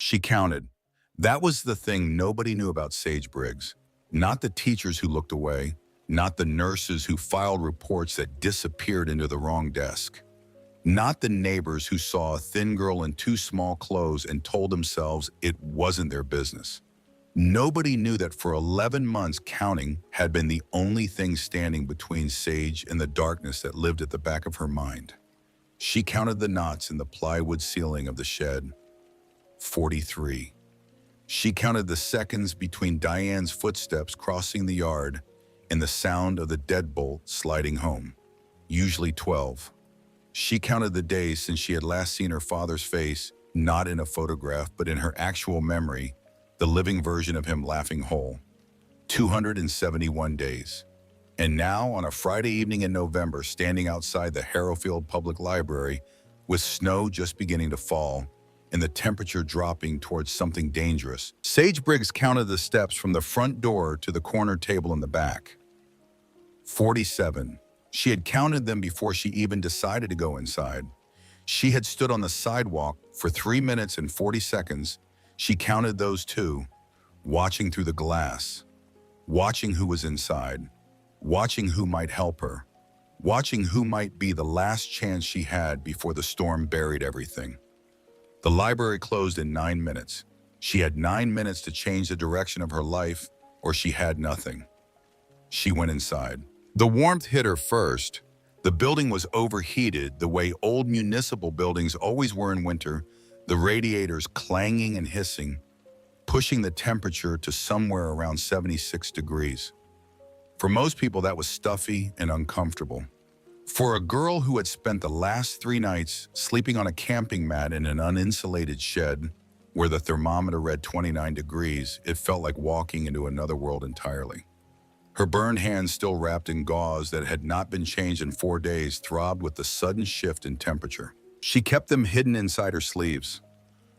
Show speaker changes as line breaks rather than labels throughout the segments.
She counted. That was the thing nobody knew about Sage Briggs. Not the teachers who looked away, not the nurses who filed reports that disappeared into the wrong desk. Not the neighbors who saw a thin girl in too small clothes and told themselves it wasn't their business. Nobody knew that for 11 months counting had been the only thing standing between Sage and the darkness that lived at the back of her mind. She counted the knots in the plywood ceiling of the shed. 43. She counted the seconds between Diane's footsteps crossing the yard and the sound of the deadbolt sliding home. Usually 12. She counted the days since she had last seen her father's face, not in a photograph, but in her actual memory, the living version of him laughing whole. 271 days. And now, on a Friday evening in November, standing outside the Harrowfield Public Library, with snow just beginning to fall, and the temperature dropping towards something dangerous, Sage Briggs counted the steps from the front door to the corner table in the back. 47. She had counted them before she even decided to go inside. She had stood on the sidewalk for 3 minutes and 40 seconds. She counted those too, watching through the glass, watching who was inside, watching who might help her, watching who might be the last chance she had before the storm buried everything. The library closed in 9 minutes. She had 9 minutes to change the direction of her life, or she had nothing. She went inside. The warmth hit her first. The building was overheated the way old municipal buildings always were in winter, the radiators clanging and hissing, pushing the temperature to somewhere around 76 degrees. For most people, that was stuffy and uncomfortable. For a girl who had spent the last 3 nights sleeping on a camping mat in an uninsulated shed where the thermometer read 29 degrees, it felt like walking into another world entirely. Her burned hands, still wrapped in gauze that had not been changed in 4 days, throbbed with the sudden shift in temperature. She kept them hidden inside her sleeves.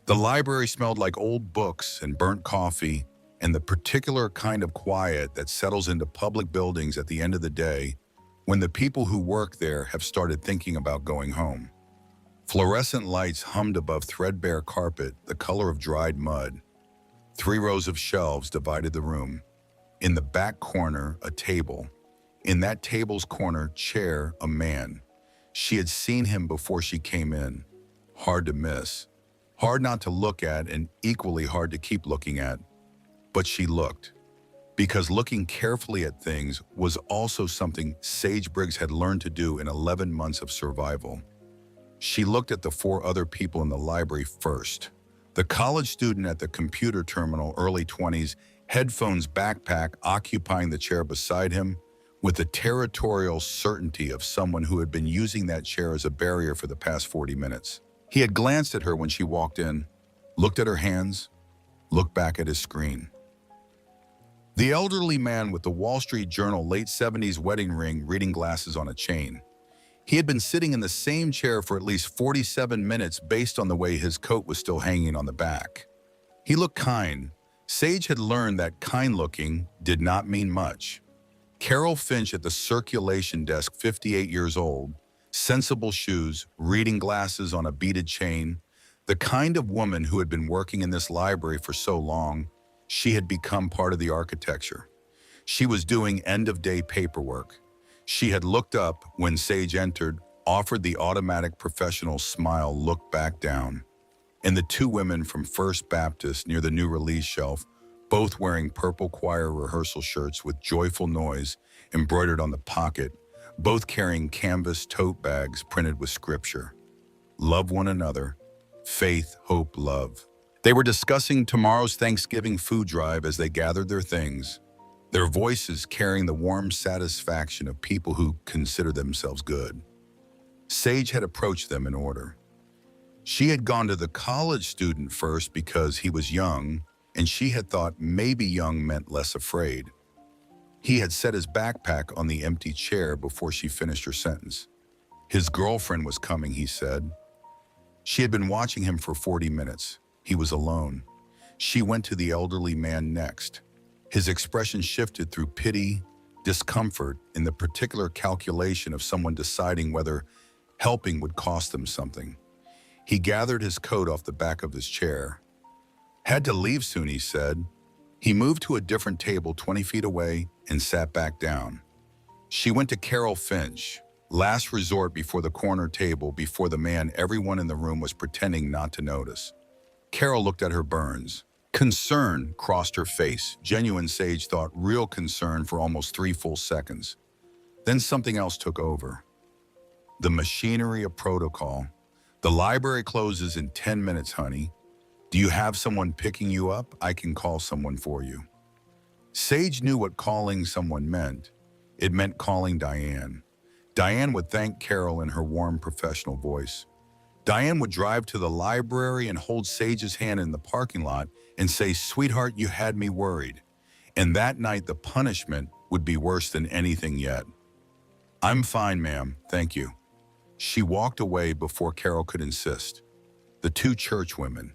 The library smelled like old books and burnt coffee and the particular kind of quiet that settles into public buildings at the end of the day when the people who work there have started thinking about going home. Fluorescent lights hummed above threadbare carpet, the color of dried mud. 3 rows of shelves divided the room. In the back corner, a table. In that table's corner, chair, a man. She had seen him before she came in. Hard to miss. Hard not to look at and equally hard to keep looking at. But she looked. Because looking carefully at things was also something Sage Briggs had learned to do in 11 months of survival. She looked at the 4 other people in the library first. The college student at the computer terminal, early 20s, headphones, backpack, occupying the chair beside him, with the territorial certainty of someone who had been using that chair as a barrier for the past 40 minutes. He had glanced at her when she walked in, looked at her hands, looked back at his screen. The elderly man with the Wall Street Journal late 70s wedding ring, reading glasses on a chain. He had been sitting in the same chair for at least 47 minutes based on the way his coat was still hanging on the back. He looked kind. Sage had learned that kind-looking did not mean much. Carol Finch at the circulation desk, 58 years old, sensible shoes, reading glasses on a beaded chain, the kind of woman who had been working in this library for so long, she had become part of the architecture. She was doing end-of-day paperwork. She had looked up when Sage entered, offered the automatic professional smile, looked back down. And the 2 women from First Baptist near the new release shelf, both wearing purple choir rehearsal shirts with joyful noise embroidered on the pocket, both carrying canvas tote bags printed with scripture. Love one another, faith, hope, love. They were discussing tomorrow's Thanksgiving food drive as they gathered their things, their voices carrying the warm satisfaction of people who consider themselves good. Sage had approached them in order. She had gone to the college student first because he was young, and she had thought maybe young meant less afraid. He had set his backpack on the empty chair before she finished her sentence. His girlfriend was coming, he said. She had been watching him for 40 minutes. He was alone. She went to the elderly man next. His expression shifted through pity, discomfort, in the particular calculation of someone deciding whether helping would cost them something. He gathered his coat off the back of his chair. Had to leave soon, he said. He moved to a different table 20 feet away and sat back down. She went to Carol Finch, last resort before the corner table, before the man everyone in the room was pretending not to notice. Carol looked at her burns. Concern crossed her face. Genuine, Sage thought, real concern for almost 3 full seconds. Then something else took over. The machinery of protocol. The library closes in 10 minutes, honey. Do you have someone picking you up? I can call someone for you. Sage knew what calling someone meant. It meant calling Diane. Diane would thank Carol in her warm, professional voice. Diane would drive to the library and hold Sage's hand in the parking lot and say, "Sweetheart, you had me worried." And that night, the punishment would be worse than anything yet. "I'm fine, ma'am, thank you." She walked away before Carol could insist. The 2 church women,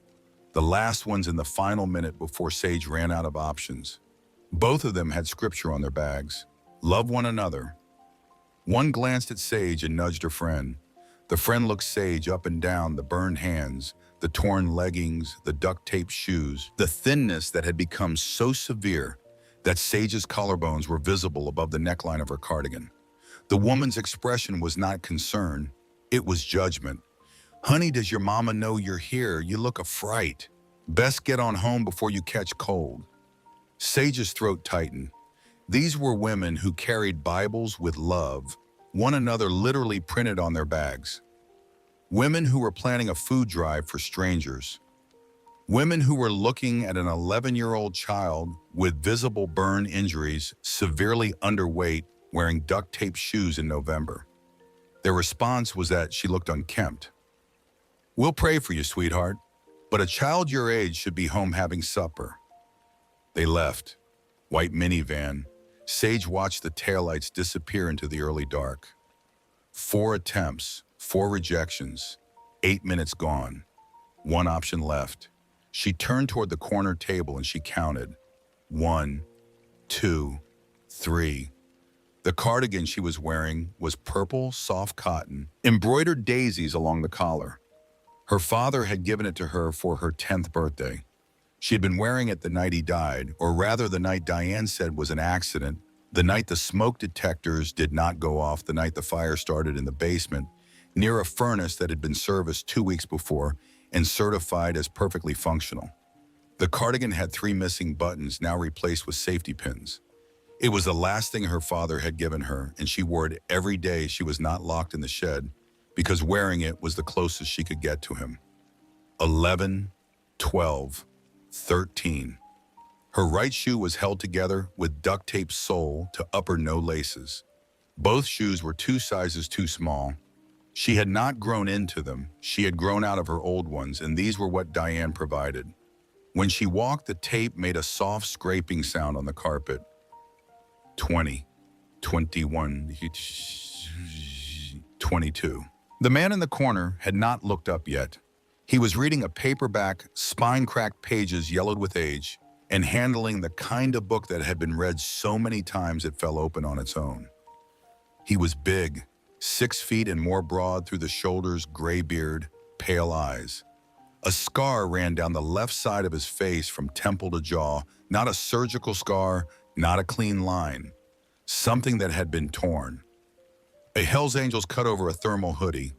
the last ones in the final minute before Sage ran out of options. Both of them had scripture on their bags. Love one another. One glanced at Sage and nudged her friend. The friend looked Sage up and down, the burned hands, the torn leggings, the duct-taped shoes, the thinness that had become so severe that Sage's collarbones were visible above the neckline of her cardigan. The woman's expression was not concern, it was judgment. "Honey, does your mama know you're here? You look a fright. Best get on home before you catch cold." Sage's throat tightened. These were women who carried Bibles with love, one another literally printed on their bags. Women who were planning a food drive for strangers. Women who were looking at an 11-year-old child with visible burn injuries, severely underweight, wearing duct-taped shoes in November. Their response was that she looked unkempt. "We'll pray for you, sweetheart, but a child your age should be home having supper." They left. White minivan. Sage watched the taillights disappear into the early dark. 4 attempts, 4 rejections, 8 minutes gone. 1 option left. She turned toward the corner table and she counted. 1, 2, 3. The cardigan she was wearing was purple, soft cotton, embroidered daisies along the collar. Her father had given it to her for her 10th birthday. She had been wearing it the night he died, or rather the night Diane said was an accident, the night the smoke detectors did not go off, the night the fire started in the basement, near a furnace that had been serviced 2 weeks before and certified as perfectly functional. The cardigan had 3 missing buttons, now replaced with safety pins. It was the last thing her father had given her, and she wore it every day she was not locked in the shed, because wearing it was the closest she could get to him. 11, 12, 13. Her right shoe was held together with duct-tape sole to upper no laces. Both shoes were 2 sizes too small. She had not grown into them. She had grown out of her old ones, and these were what Diane provided. When she walked, the tape made a soft scraping sound on the carpet. 20, 21, 22. The man in the corner had not looked up yet. He was reading a paperback, spine-cracked pages yellowed with age, and handling the kind of book that had been read so many times it fell open on its own. He was big, 6 feet and more broad through the shoulders, gray beard, pale eyes. A scar ran down the left side of his face from temple to jaw, not a surgical scar, not a clean line. Something that had been torn. A Hell's Angels cut over a thermal hoodie.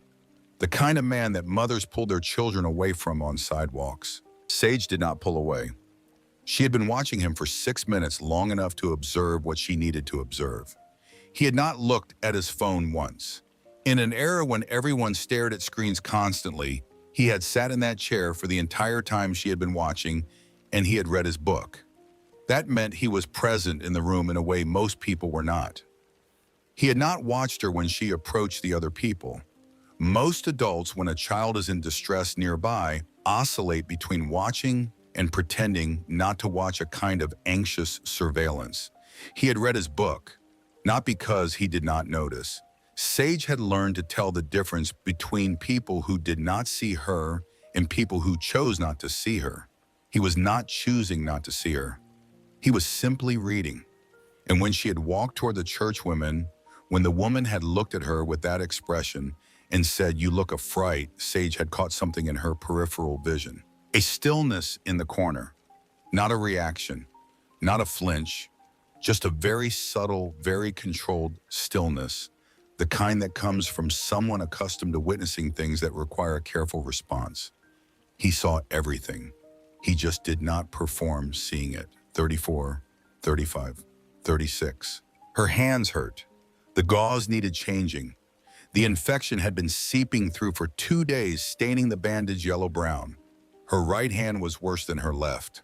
The kind of man that mothers pulled their children away from on sidewalks. Sage did not pull away. She had been watching him for 6 minutes, long enough to observe what she needed to observe. He had not looked at his phone once. In an era when everyone stared at screens constantly, he had sat in that chair for the entire time she had been watching, and he had read his book. That meant he was present in the room in a way most people were not. He had not watched her when she approached the other people. Most adults, when a child is in distress nearby, oscillate between watching and pretending not to watch, a kind of anxious surveillance. He had read his book, not because he did not notice. Sage had learned to tell the difference between people who did not see her and people who chose not to see her. He was not choosing not to see her. He was simply reading. And when she had walked toward the church women, when the woman had looked at her with that expression and said, "You look a fright," Sage had caught something in her peripheral vision. A stillness in the corner. Not a reaction, not a flinch, just a very subtle, very controlled stillness, the kind that comes from someone accustomed to witnessing things that require a careful response. He saw everything. He just did not perform seeing it. 34, 35, 36. Her hands hurt. The gauze needed changing. The infection had been seeping through for 2 days, staining the bandage yellow-brown. Her right hand was worse than her left.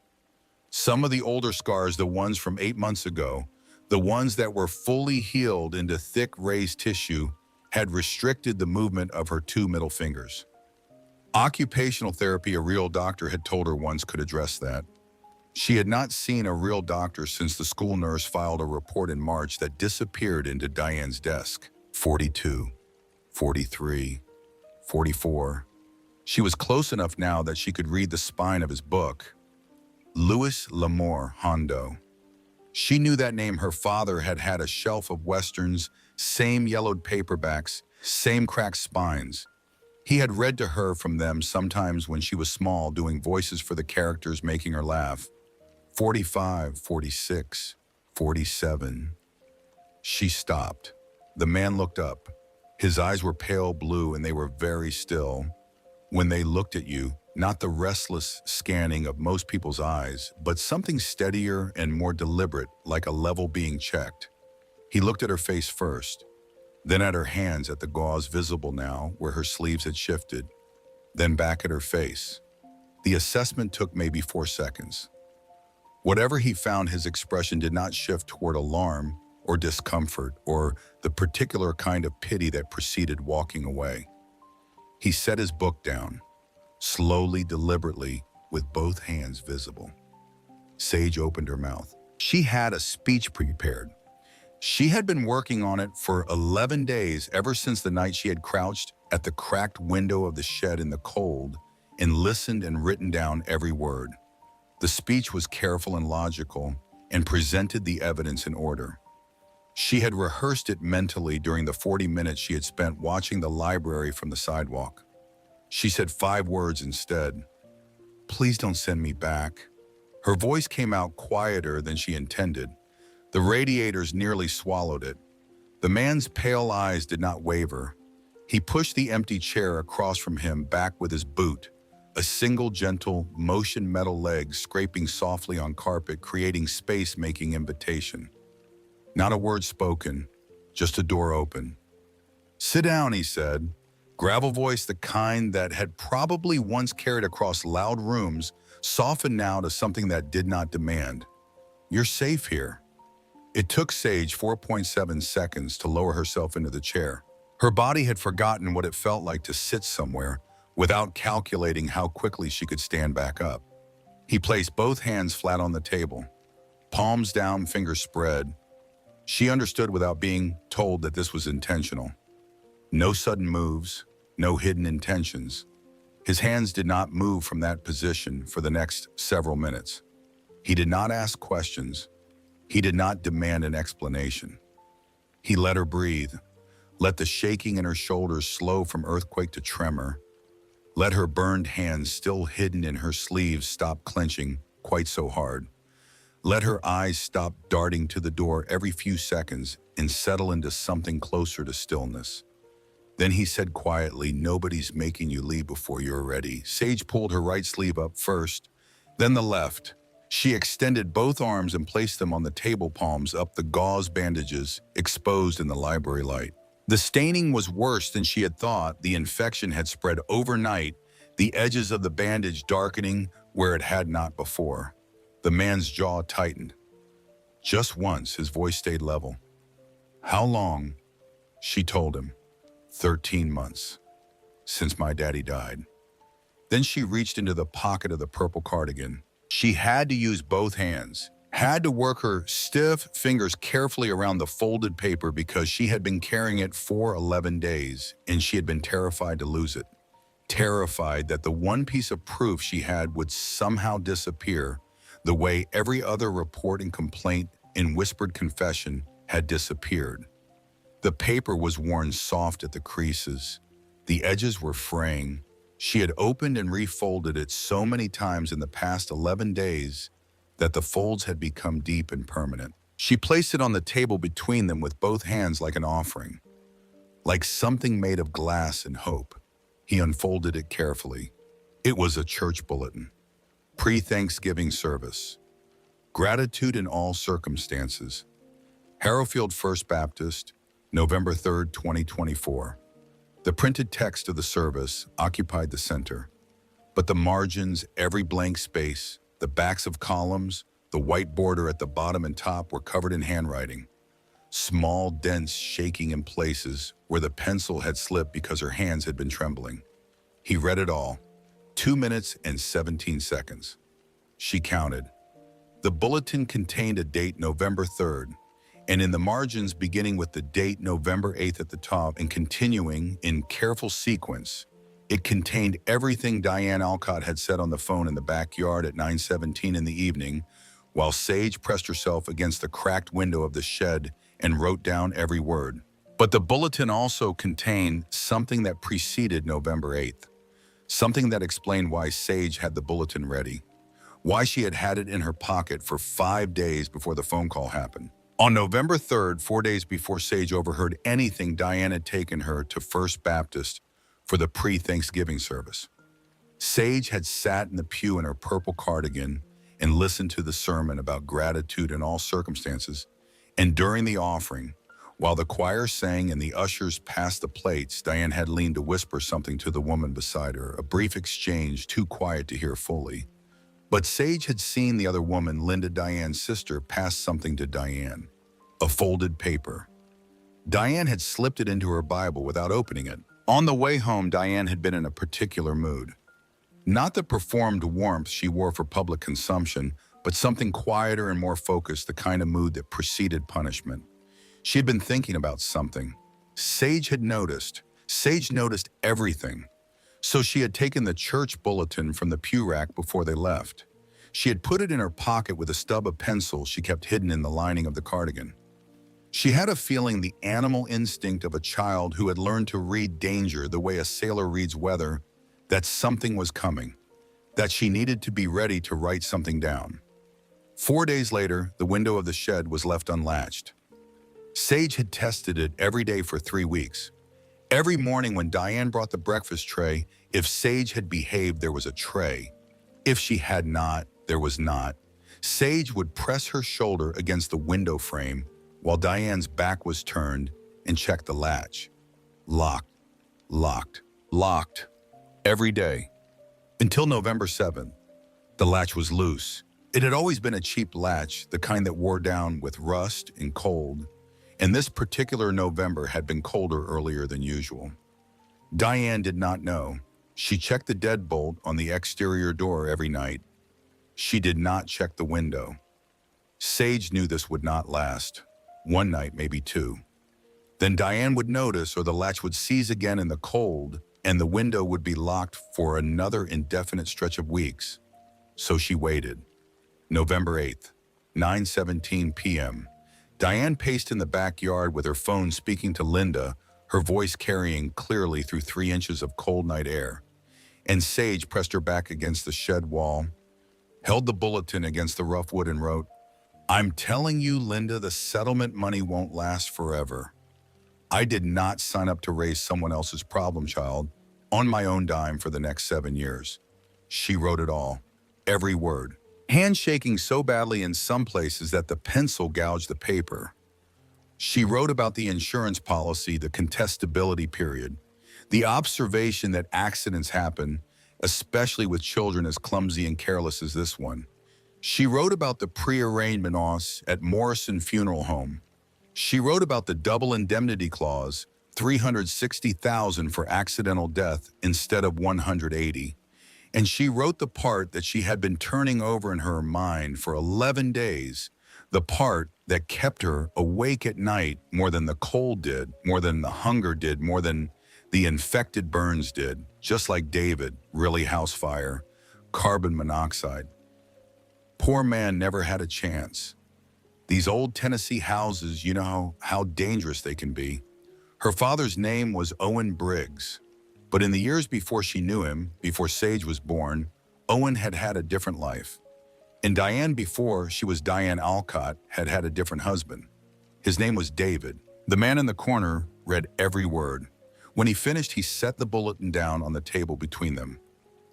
Some of the older scars, the ones from 8 months ago, the ones that were fully healed into thick raised tissue, had restricted the movement of her 2 middle fingers. Occupational therapy, a real doctor had told her once, could address that. She had not seen a real doctor since the school nurse filed a report in March that disappeared into Diane's desk. 42, 43, 44. She was close enough now that she could read the spine of his book. Louis L'Amour Hondo. She knew that name. Her father had had a shelf of westerns, same yellowed paperbacks, same cracked spines. He had read to her from them sometimes when she was small, doing voices for the characters, making her laugh. 45, 46, 47. She stopped. The man looked up. His eyes were pale blue and they were very still. When they looked at you, not the restless scanning of most people's eyes, but something steadier and more deliberate, like a level being checked. He looked at her face first, then at her hands, at the gauze visible now where her sleeves had shifted, then back at her face. The assessment took maybe 4 seconds. Whatever he found, his expression did not shift toward alarm or discomfort or the particular kind of pity that preceded walking away. He set his book down, slowly, deliberately, with both hands visible. Sage opened her mouth. She had a speech prepared. She had been working on it for 11 days, ever since the night she had crouched at the cracked window of the shed in the cold and listened and written down every word. The speech was careful and logical and presented the evidence in order. She had rehearsed it mentally during the 40 minutes she had spent watching the library from the sidewalk. She said 5 words instead. "Please don't send me back." Her voice came out quieter than she intended. The radiators nearly swallowed it. The man's pale eyes did not waver. He pushed the empty chair across from him back with his boot, a single gentle motion metal leg scraping softly on carpet, creating space-making invitation. Not a word spoken, just a door open. "Sit down," he said. Gravel voice, the kind that had probably once carried across loud rooms, softened now to something that did not demand. "You're safe here." It took Sage 4.7 seconds to lower herself into the chair. Her body had forgotten what it felt like to sit somewhere without calculating how quickly she could stand back up. He placed both hands flat on the table, palms down, fingers spread. She understood without being told that this was intentional. No sudden moves, no hidden intentions. His hands did not move from that position for the next several minutes. He did not ask questions. He did not demand an explanation. He let her breathe, let the shaking in her shoulders slow from earthquake to tremor, let her burned hands still hidden in her sleeves stop clenching quite so hard. Let her eyes stop darting to the door every few seconds and settle into something closer to stillness. Then he said quietly, "Nobody's making you leave before you're ready." Sage pulled her right sleeve up first, then the left. She extended both arms and placed them on the table, palms up, the gauze bandages exposed in the library light. The staining was worse than she had thought. The infection had spread overnight, the edges of the bandage darkening where it had not before. The man's jaw tightened. Just once, his voice stayed level. "How long?" She told him. 13 months. Since my daddy died. Then she reached into the pocket of the purple cardigan. She had to use both hands, had to work her stiff fingers carefully around the folded paper because she had been carrying it for 11 days and she had been terrified to lose it. Terrified that the one piece of proof she had would somehow disappear, the way every other report and complaint and whispered confession had disappeared. The paper was worn soft at the creases. The edges were fraying. She had opened and refolded it so many times in the past 11 days that the folds had become deep and permanent. She placed it on the table between them with both hands like an offering, like something made of glass and hope. He unfolded it carefully. It was a church bulletin. Pre-Thanksgiving service. Gratitude in all circumstances. Harrowfield First Baptist, November 3rd, 2024. The printed text of the service occupied the center, but the margins, every blank space, the backs of columns, the white border at the bottom and top were covered in handwriting. Small dents shaking in places where the pencil had slipped because her hands had been trembling. He read it all. 2 minutes and 17 seconds. She counted. The bulletin contained a date November 3rd, and in the margins beginning with the date November 8th at the top and continuing in careful sequence, it contained everything Diane Alcott had said on the phone in the backyard at 9:17 in the evening, while Sage pressed herself against the cracked window of the shed and wrote down every word. But the bulletin also contained something that preceded November 8th, something that explained why Sage had the bulletin ready, why she had had it in her pocket for 5 days before the phone call happened. On November 3rd, 4 days before Sage overheard anything, Diane had taken her to First Baptist for the pre-Thanksgiving service. Sage had sat in the pew in her purple cardigan and listened to the sermon about gratitude in all circumstances, and during the offering, while the choir sang and the ushers passed the plates, Diane had leaned to whisper something to the woman beside her, a brief exchange too quiet to hear fully. But Sage had seen the other woman, Linda, Diane's sister, pass something to Diane, a folded paper. Diane had slipped it into her Bible without opening it. On the way home, Diane had been in a particular mood. Not the performed warmth she wore for public consumption, but something quieter and more focused, the kind of mood that preceded punishment. She had been thinking about something. Sage noticed everything. So she had taken the church bulletin from the pew rack before they left. She had put it in her pocket with a stub of pencil she kept hidden in the lining of the cardigan. She had a feeling, the animal instinct of a child who had learned to read danger the way a sailor reads weather, that something was coming, that she needed to be ready to write something down. 4 days later, the window of the shed was left unlatched. Sage had tested it every day for 3 weeks. Every morning when Diane brought the breakfast tray, if Sage had behaved, there was a tray. If she had not, there was not. Sage would press her shoulder against the window frame while Diane's back was turned and check the latch. Locked, locked, locked. Every day. Until November 7th. The latch was loose. It had always been a cheap latch, the kind that wore down with rust and cold, and this particular November had been colder earlier than usual. Diane did not know. She checked the deadbolt on the exterior door every night. She did not check the window. Sage knew this would not last. 1 night, maybe 2. Then Diane would notice, or the latch would seize again in the cold, and the window would be locked for another indefinite stretch of weeks. So she waited. November 8th, 9:17 p.m. Diane paced in the backyard with her phone speaking to Linda, her voice carrying clearly through 3 inches of cold night air. And Sage pressed her back against the shed wall, held the bulletin against the rough wood and wrote, "I'm telling you, Linda, the settlement money won't last forever. I did not sign up to raise someone else's problem child on my own dime for the next 7 years." She wrote it all, every word, hand shaking so badly in some places that the pencil gouged the paper. She wrote about the insurance policy, the contestability period, the observation that accidents happen, especially with children as clumsy and careless as this one. She wrote about the pre-arrangement os at Morrison Funeral Home. She wrote about the double indemnity clause, $360,000 for accidental death instead of $180. And she wrote the part that she had been turning over in her mind for 11 days, the part that kept her awake at night more than the cold did, more than the hunger did, more than the infected burns did, just like David, really house fire, carbon monoxide. Poor man never had a chance. These old Tennessee houses, you know how dangerous they can be. Her father's name was Owen Briggs. But in the years before she knew him, before Sage was born, Owen had had a different life. And Diane, before she was Diane Alcott, had had a different husband. His name was David. The man in the corner read every word. When he finished, he set the bulletin down on the table between them.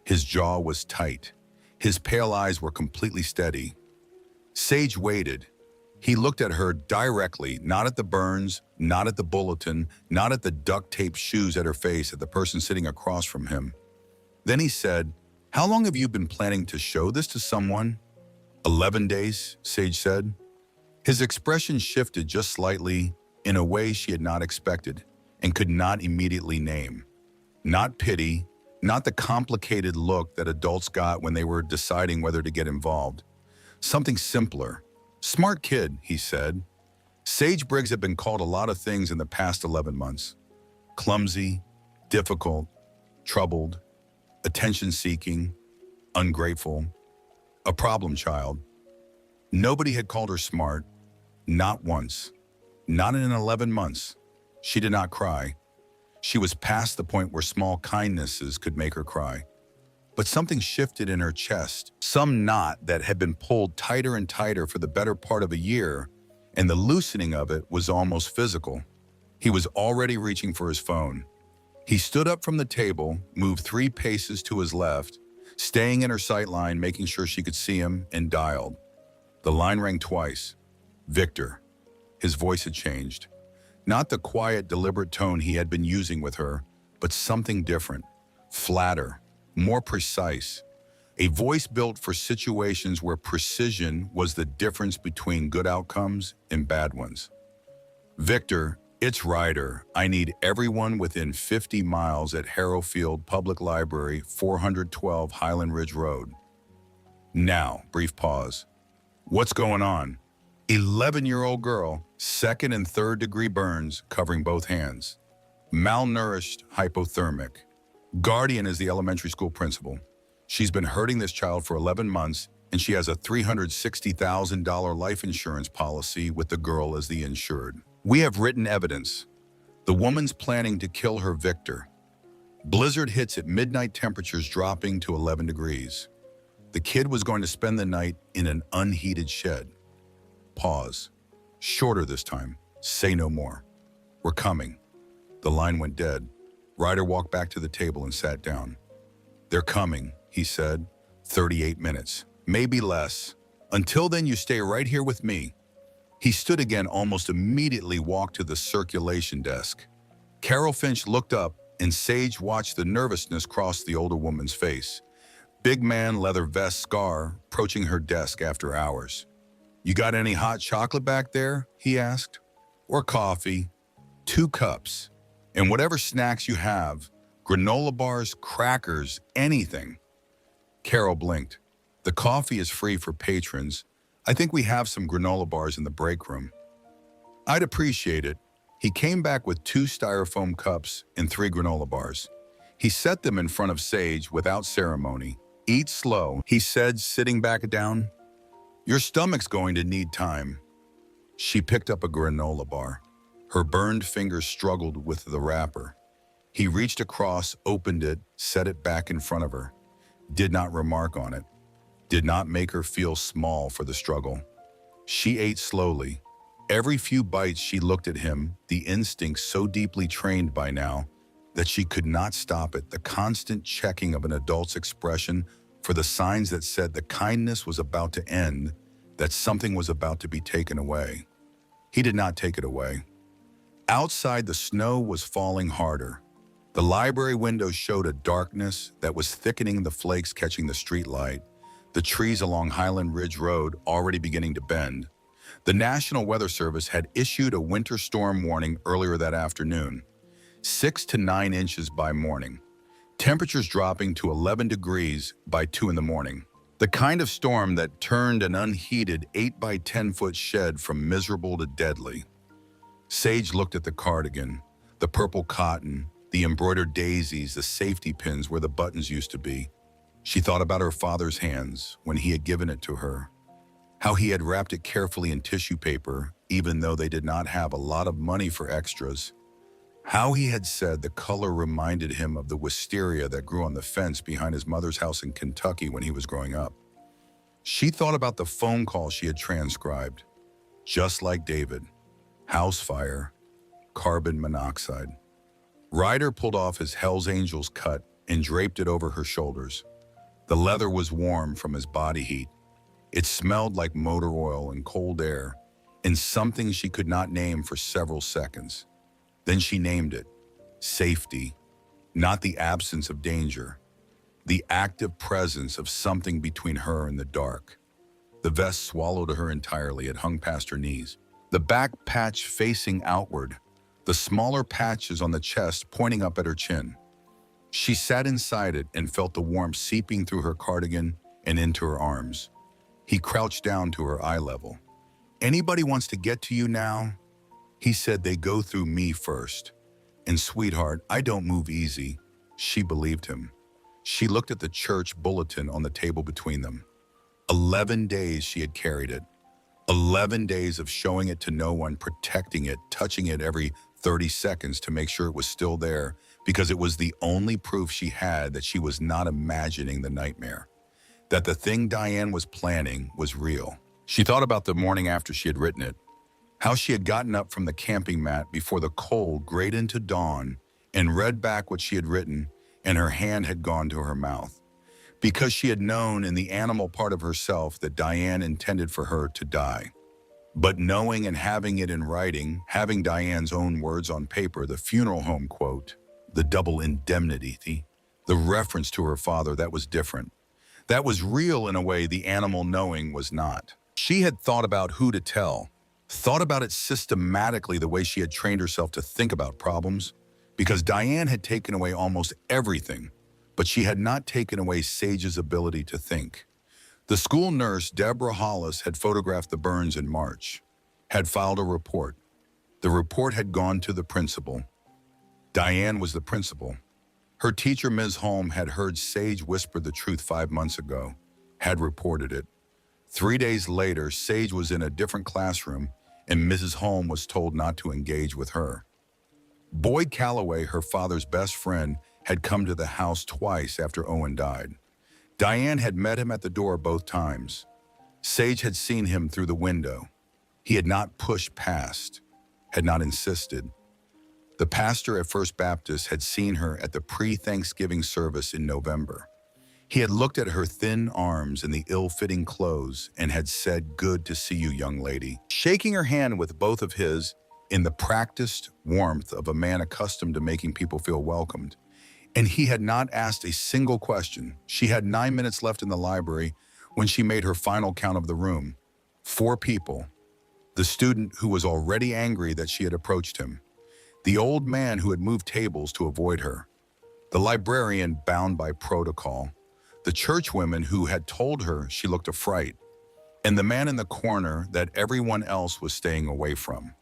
His jaw was tight. His pale eyes were completely steady. Sage waited. He looked at her directly, not at the burns, not at the bulletin, not at the duct-taped shoes at her face, at the person sitting across from him. Then he said, "How long have you been planning to show this to someone?" 11 days, Sage said. His expression shifted just slightly in a way she had not expected and could not immediately name. Not pity, not the complicated look that adults got when they were deciding whether to get involved. Something simpler. "Smart kid," he said. Sage Briggs had been called a lot of things in the past 11 months. Clumsy, difficult, troubled, attention-seeking, ungrateful, a problem child. Nobody had called her smart, not once, not in 11 months. She did not cry. She was past the point where small kindnesses could make her cry. But something shifted in her chest, some knot that had been pulled tighter and tighter for the better part of a year, and the loosening of it was almost physical. He was already reaching for his phone. He stood up from the table, moved 3 paces to his left, staying in her sight line, making sure she could see him, and dialed. The line rang twice. Victor. His voice had changed. Not the quiet, deliberate tone he had been using with her, but something different, flatter, more precise. A voice built for situations where precision was the difference between good outcomes and bad ones. "Victor, it's Ryder. I need everyone within 50 miles at Harrowfield Public Library, 412 Highland Ridge Road." Now, brief pause. "What's going on?" 11-year-old girl, 2nd and 3rd degree burns covering both hands. Malnourished, hypothermic. Guardian is the elementary school principal. She's been hurting this child for 11 months, and she has a $360,000 life insurance policy with the girl as the insured. "We have written evidence. The woman's planning to kill her Victor. Blizzard hits at midnight, temperatures dropping to 11 degrees. The kid was going to spend the night in an unheated shed." Pause. Shorter this time. Say no more. "We're coming." The line went dead. Ryder walked back to the table and sat down. "They're coming," he said. 38 minutes. Maybe less. Until then, you stay right here with me." He stood again, almost immediately walked to the circulation desk. Carol Finch looked up, and Sage watched the nervousness cross the older woman's face. Big man, leather vest, scar, approaching her desk after hours. "You got any hot chocolate back there?" he asked. "Or coffee?" 2 cups. "And whatever snacks you have, granola bars, crackers, anything." Carol blinked. "The coffee is free for patrons. I think we have some granola bars in the break room." "I'd appreciate it." He came back with 2 styrofoam cups and 3 granola bars. He set them in front of Sage without ceremony. "Eat slow," he said, sitting back down. "Your stomach's going to need time." She picked up a granola bar. Her burned fingers struggled with the wrapper. He reached across, opened it, set it back in front of her. Did not remark on it. Did not make her feel small for the struggle. She ate slowly. Every few bites she looked at him, the instinct so deeply trained by now that she could not stop it, the constant checking of an adult's expression for the signs that said the kindness was about to end, that something was about to be taken away. He did not take it away. Outside, the snow was falling harder. The library windows showed a darkness that was thickening, the flakes catching the streetlight, the trees along Highland Ridge Road already beginning to bend. The National Weather Service had issued a winter storm warning earlier that afternoon, 6 to 9 inches by morning, temperatures dropping to 11 degrees by 2 in the morning. The kind of storm that turned an unheated 8 by 10-foot shed from miserable to deadly. Sage looked at the cardigan, the purple cotton, the embroidered daisies, the safety pins where the buttons used to be. She thought about her father's hands when he had given it to her, how he had wrapped it carefully in tissue paper, even though they did not have a lot of money for extras. How he had said the color reminded him of the wisteria that grew on the fence behind his mother's house in Kentucky when he was growing up. She thought about the phone call she had transcribed. Just like David. House fire, carbon monoxide. Ryder pulled off his Hell's Angels cut and draped it over her shoulders. The leather was warm from his body heat. It smelled like motor oil and cold air, and something she could not name for several seconds. Then she named it. Safety. Not the absence of danger. The active presence of something between her and the dark. The vest swallowed her entirely. It hung past her knees. The back patch facing outward, the smaller patches on the chest pointing up at her chin. She sat inside it and felt the warmth seeping through her cardigan and into her arms. He crouched down to her eye level. "Anybody wants to get to you now?" He said, "They go through me first. And sweetheart, I don't move easy." She believed him. She looked at the church bulletin on the table between them. 11 days she had carried it. 11 days of showing it to no one, protecting it, touching it every 30 seconds to make sure it was still there, because it was the only proof she had that she was not imagining the nightmare, that the thing Diane was planning was real. She thought about the morning after she had written it, how she had gotten up from the camping mat before the cold grayed into dawn and read back what she had written, and her hand had gone to her mouth, because she had known in the animal part of herself that Diane intended for her to die. But knowing and having it in writing, having Diane's own words on paper, the funeral home quote, the double indemnity, the reference to her father, that was different. That was real in a way the animal knowing was not. She had thought about who to tell, thought about it systematically the way she had trained herself to think about problems, because Diane had taken away almost everything, but she had not taken away Sage's ability to think. The school nurse, Deborah Hollis, had photographed the burns in March, had filed a report. The report had gone to the principal. Diane was the principal. Her teacher, Ms. Holm, had heard Sage whisper the truth 5 months ago, had reported it. 3 days later, Sage was in a different classroom, and Mrs. Holm was told not to engage with her. Boyd Calloway, her father's best friend, had come to the house twice after Owen died. Diane had met him at the door both times. Sage had seen him through the window. He had not pushed past, had not insisted. The pastor at First Baptist had seen her at the pre-Thanksgiving service in November. He had looked at her thin arms and the ill-fitting clothes and had said, "Good to see you, young lady," shaking her hand with both of his in the practiced warmth of a man accustomed to making people feel welcomed. And he had not asked a single question. She had 9 minutes left in the library when she made her final count of the room. 4 people. The student who was already angry that she had approached him. The old man who had moved tables to avoid her. The librarian bound by protocol. The churchwomen who had told her she looked a fright. And the man in the corner that everyone else was staying away from.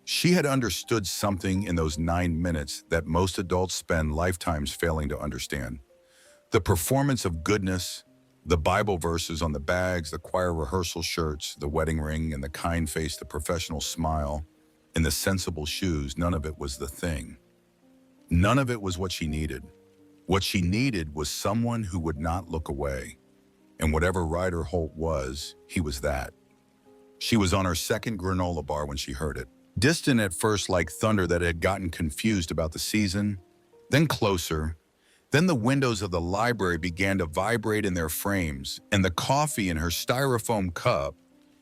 She had understood something in those 9 minutes that most adults spend lifetimes failing to understand. The performance of goodness, the Bible verses on the bags, the choir rehearsal shirts, the wedding ring, and the kind face, the professional smile, and the sensible shoes, none of it was the thing. None of it was what she needed. What she needed was someone who would not look away. And whatever Ryder Holt was, he was that. She was on her second granola bar when she heard it. Distant at first like thunder that had gotten confused about the season, then closer. Then the windows of the library began to vibrate in their frames, and the coffee in her styrofoam cup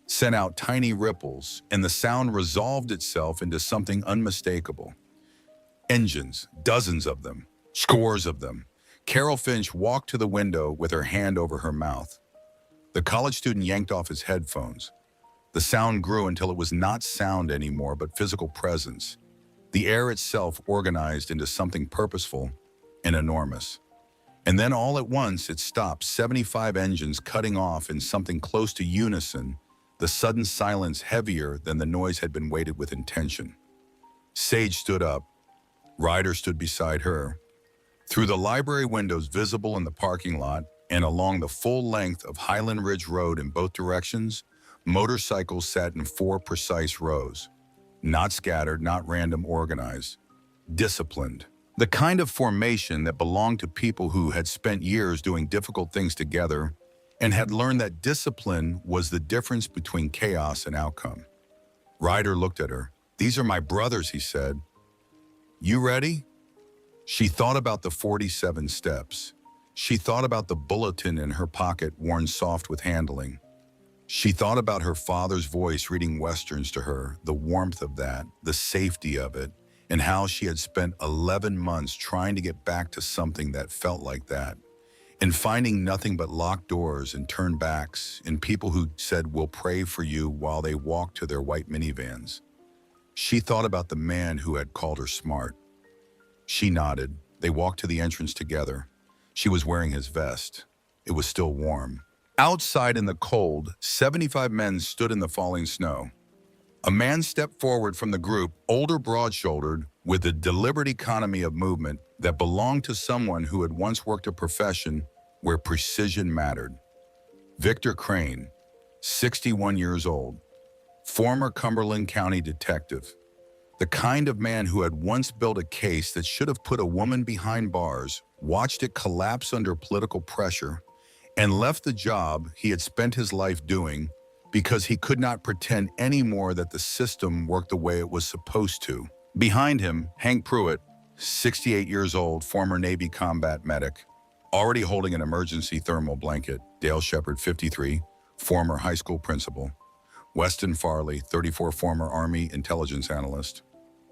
sent out tiny ripples, and the sound resolved itself into something unmistakable. Engines, dozens of them, scores of them. Carol Finch walked to the window with her hand over her mouth. The college student yanked off his headphones. The sound grew until it was not sound anymore, but physical presence. The air itself organized into something purposeful and enormous. And then all at once it stopped, 75 engines cutting off in something close to unison, the sudden silence heavier than the noise had been weighted with intention. Sage stood up. Ryder stood beside her. Through the library windows visible in the parking lot and along the full length of Highland Ridge Road in both directions, motorcycles sat in 4 precise rows. Not scattered, not random, organized. Disciplined. The kind of formation that belonged to people who had spent years doing difficult things together and had learned that discipline was the difference between chaos and outcome. Ryder looked at her. "These are my brothers," he said. "You ready?" She thought about the 47 steps. She thought about the bulletin in her pocket worn soft with handling. She thought about her father's voice reading westerns to her, the warmth of that, the safety of it, and how she had spent 11 months trying to get back to something that felt like that, and finding nothing but locked doors and turned backs and people who said, "We'll pray for you," while they walked to their white minivans. She thought about the man who had called her smart. She nodded. They walked to the entrance together. She was wearing his vest. It was still warm. Outside in the cold, 75 men stood in the falling snow. A man stepped forward from the group, older, broad-shouldered, with a deliberate economy of movement that belonged to someone who had once worked a profession where precision mattered. Victor Crane, 61 years old, former Cumberland County detective. The kind of man who had once built a case that should have put a woman behind bars, watched it collapse under political pressure, and left the job he had spent his life doing because he could not pretend anymore that the system worked the way it was supposed to. Behind him, Hank Pruitt, 68 years old, former Navy combat medic, already holding an emergency thermal blanket. Dale Shepard, 53, former high school principal. Weston Farley, 34, former Army intelligence analyst.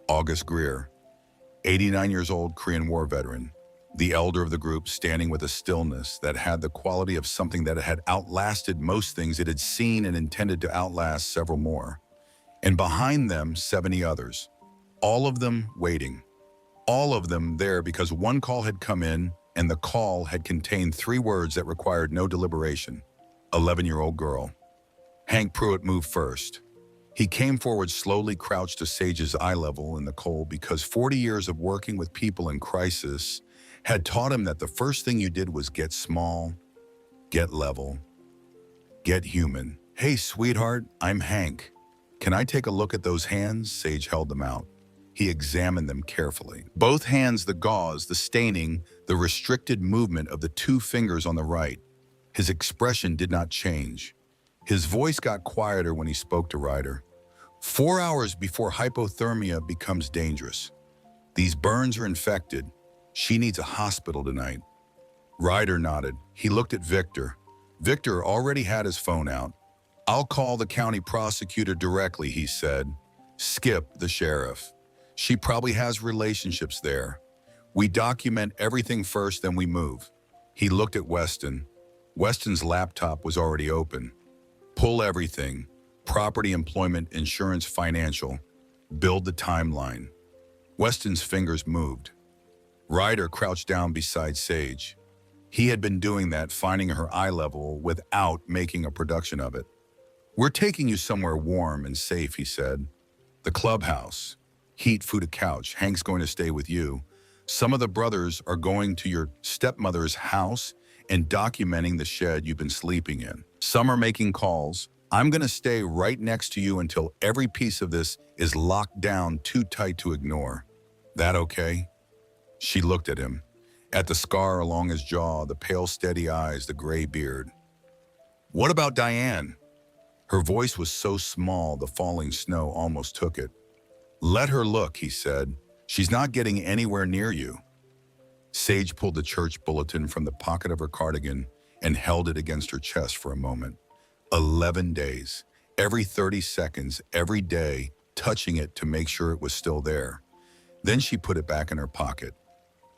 August Greer, 89 years old, Korean War veteran. The elder of the group, standing with a stillness that had the quality of something that had outlasted most things it had seen and intended to outlast several more. And behind them, 70 others. All of them waiting. All of them there because one call had come in, and the call had contained 3 words that required no deliberation. 11-year-old girl. Hank Pruitt moved first. He came forward slowly, crouched to Sage's eye level in the cold because 40 years of working with people in crisis had taught him that the first thing you did was get small, get level, get human. "Hey, sweetheart, I'm Hank. Can I take a look at those hands?" Sage held them out. He examined them carefully. Both hands, the gauze, the staining, the restricted movement of the 2 fingers on the right. His expression did not change. His voice got quieter when he spoke to Ryder. 4 hours before hypothermia becomes dangerous. These burns are infected. She needs a hospital tonight. Ryder nodded. He looked at Victor. Victor already had his phone out. "I'll call the county prosecutor directly," he said. "Skip the sheriff. She probably has relationships there. We document everything first, then we move." He looked at Weston. Weston's laptop was already open. "Pull everything. Property, employment, insurance, financial. Build the timeline." Weston's fingers moved. Ryder crouched down beside Sage. He had been doing that, finding her eye level without making a production of it. "We're taking you somewhere warm and safe," he said. "The clubhouse. Heat, food, a couch. Hank's going to stay with you. Some of the brothers are going to your stepmother's house and documenting the shed you've been sleeping in. Some are making calls. I'm going to stay right next to you until every piece of this is locked down too tight to ignore. That okay?" She looked at him, at the scar along his jaw, the pale, steady eyes, the gray beard. "What about Diane?" Her voice was so small the falling snow almost took it. "Let her look," he said. "She's not getting anywhere near you." Sage pulled the church bulletin from the pocket of her cardigan and held it against her chest for a moment. 11 days, every 30 seconds, every day, touching it to make sure it was still there. Then she put it back in her pocket.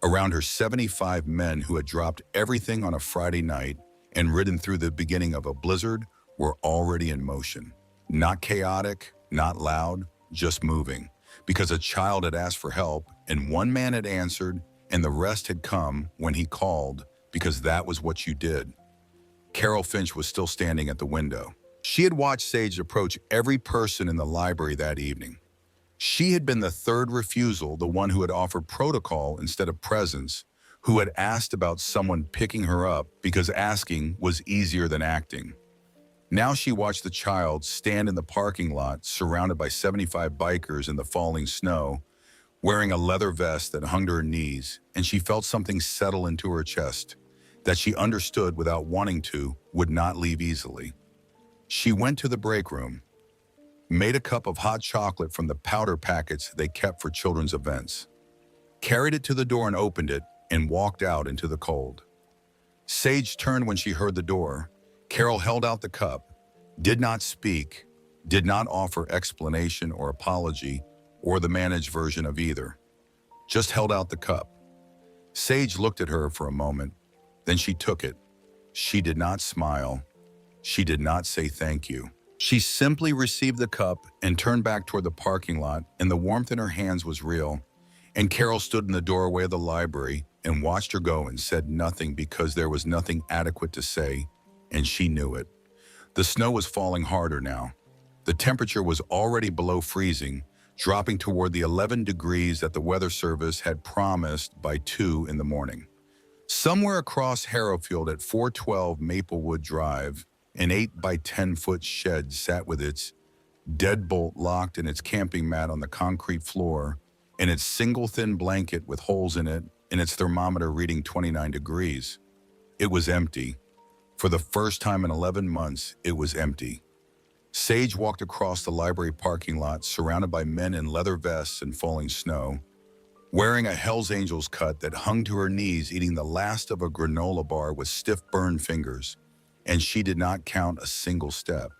Around her, 75 men who had dropped everything on a Friday night and ridden through the beginning of a blizzard were already in motion. Not chaotic, not loud, just moving. Because a child had asked for help, and one man had answered, and the rest had come when he called, because that was what you did. Carol Finch was still standing at the window. She had watched Sage approach every person in the library that evening. She had been the third refusal, the one who had offered protocol instead of presence, who had asked about someone picking her up because asking was easier than acting. Now she watched the child stand in the parking lot surrounded by 75 bikers in the falling snow, wearing a leather vest that hung to her knees, and she felt something settle into her chest. that she understood without wanting to, would not leave easily. She went to the break room, made a cup of hot chocolate from the powder packets they kept for children's events, carried it to the door and opened it, and walked out into the cold. Sage turned when she heard the door. Carol held out the cup, did not speak, did not offer explanation or apology or the managed version of either, just held out the cup. Sage looked at her for a moment, then she took it. She did not smile. She did not say thank you. She simply received the cup and turned back toward the parking lot, and the warmth in her hands was real. And Carol stood in the doorway of the library and watched her go and said nothing because there was nothing adequate to say, and she knew it. The snow was falling harder now. The temperature was already below freezing, dropping toward the 11 degrees that the Weather Service had promised by 2 in the morning. Somewhere across Harrowfield at 412 Maplewood Drive, an 8-by-10-foot shed sat with its deadbolt locked and its camping mat on the concrete floor, and its single thin blanket with holes in it, and its thermometer reading 29 degrees. It was empty. For the first time in 11 months, it was empty. Sage walked across the library parking lot, surrounded by men in leather vests and falling snow, wearing a Hell's Angels cut that hung to her knees, eating the last of a granola bar with stiff burned fingers. And she did not count a single step.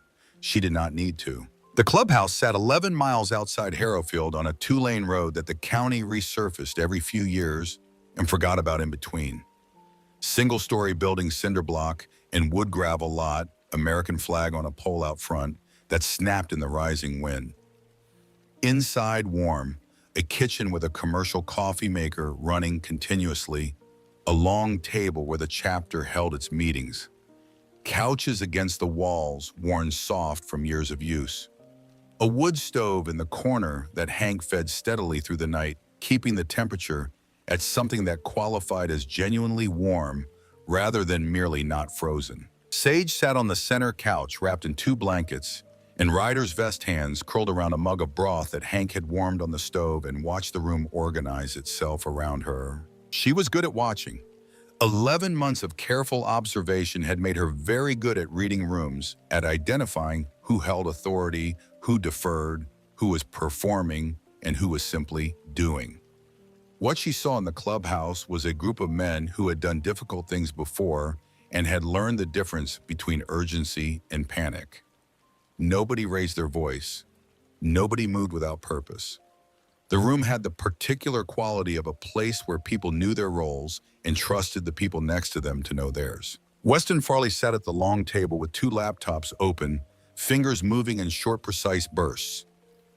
She did not need to. The clubhouse sat 11 miles outside Harrowfield on a 2-lane road that the county resurfaced every few years and forgot about in between. Single-story building, cinder block, and wood gravel lot, American flag on a pole out front that snapped in the rising wind. Inside, warm, a kitchen with a commercial coffee maker running continuously, a long table where the chapter held its meetings, couches against the walls worn soft from years of use, a wood stove in the corner that Hank fed steadily through the night, keeping the temperature at something that qualified as genuinely warm rather than merely not frozen. Sage sat on the center couch wrapped in 2 blankets, and Ryder's vest hands curled around a mug of broth that Hank had warmed on the stove, and watched the room organize itself around her. She was good at watching. 11 months of careful observation had made her very good at reading rooms, at identifying who held authority, who deferred, who was performing, and who was simply doing. What she saw in the clubhouse was a group of men who had done difficult things before and had learned the difference between urgency and panic. Nobody raised their voice. Nobody moved without purpose. The room had the particular quality of a place where people knew their roles and trusted the people next to them to know theirs. Weston Farley sat at the long table with 2 laptops open, fingers moving in short, precise bursts.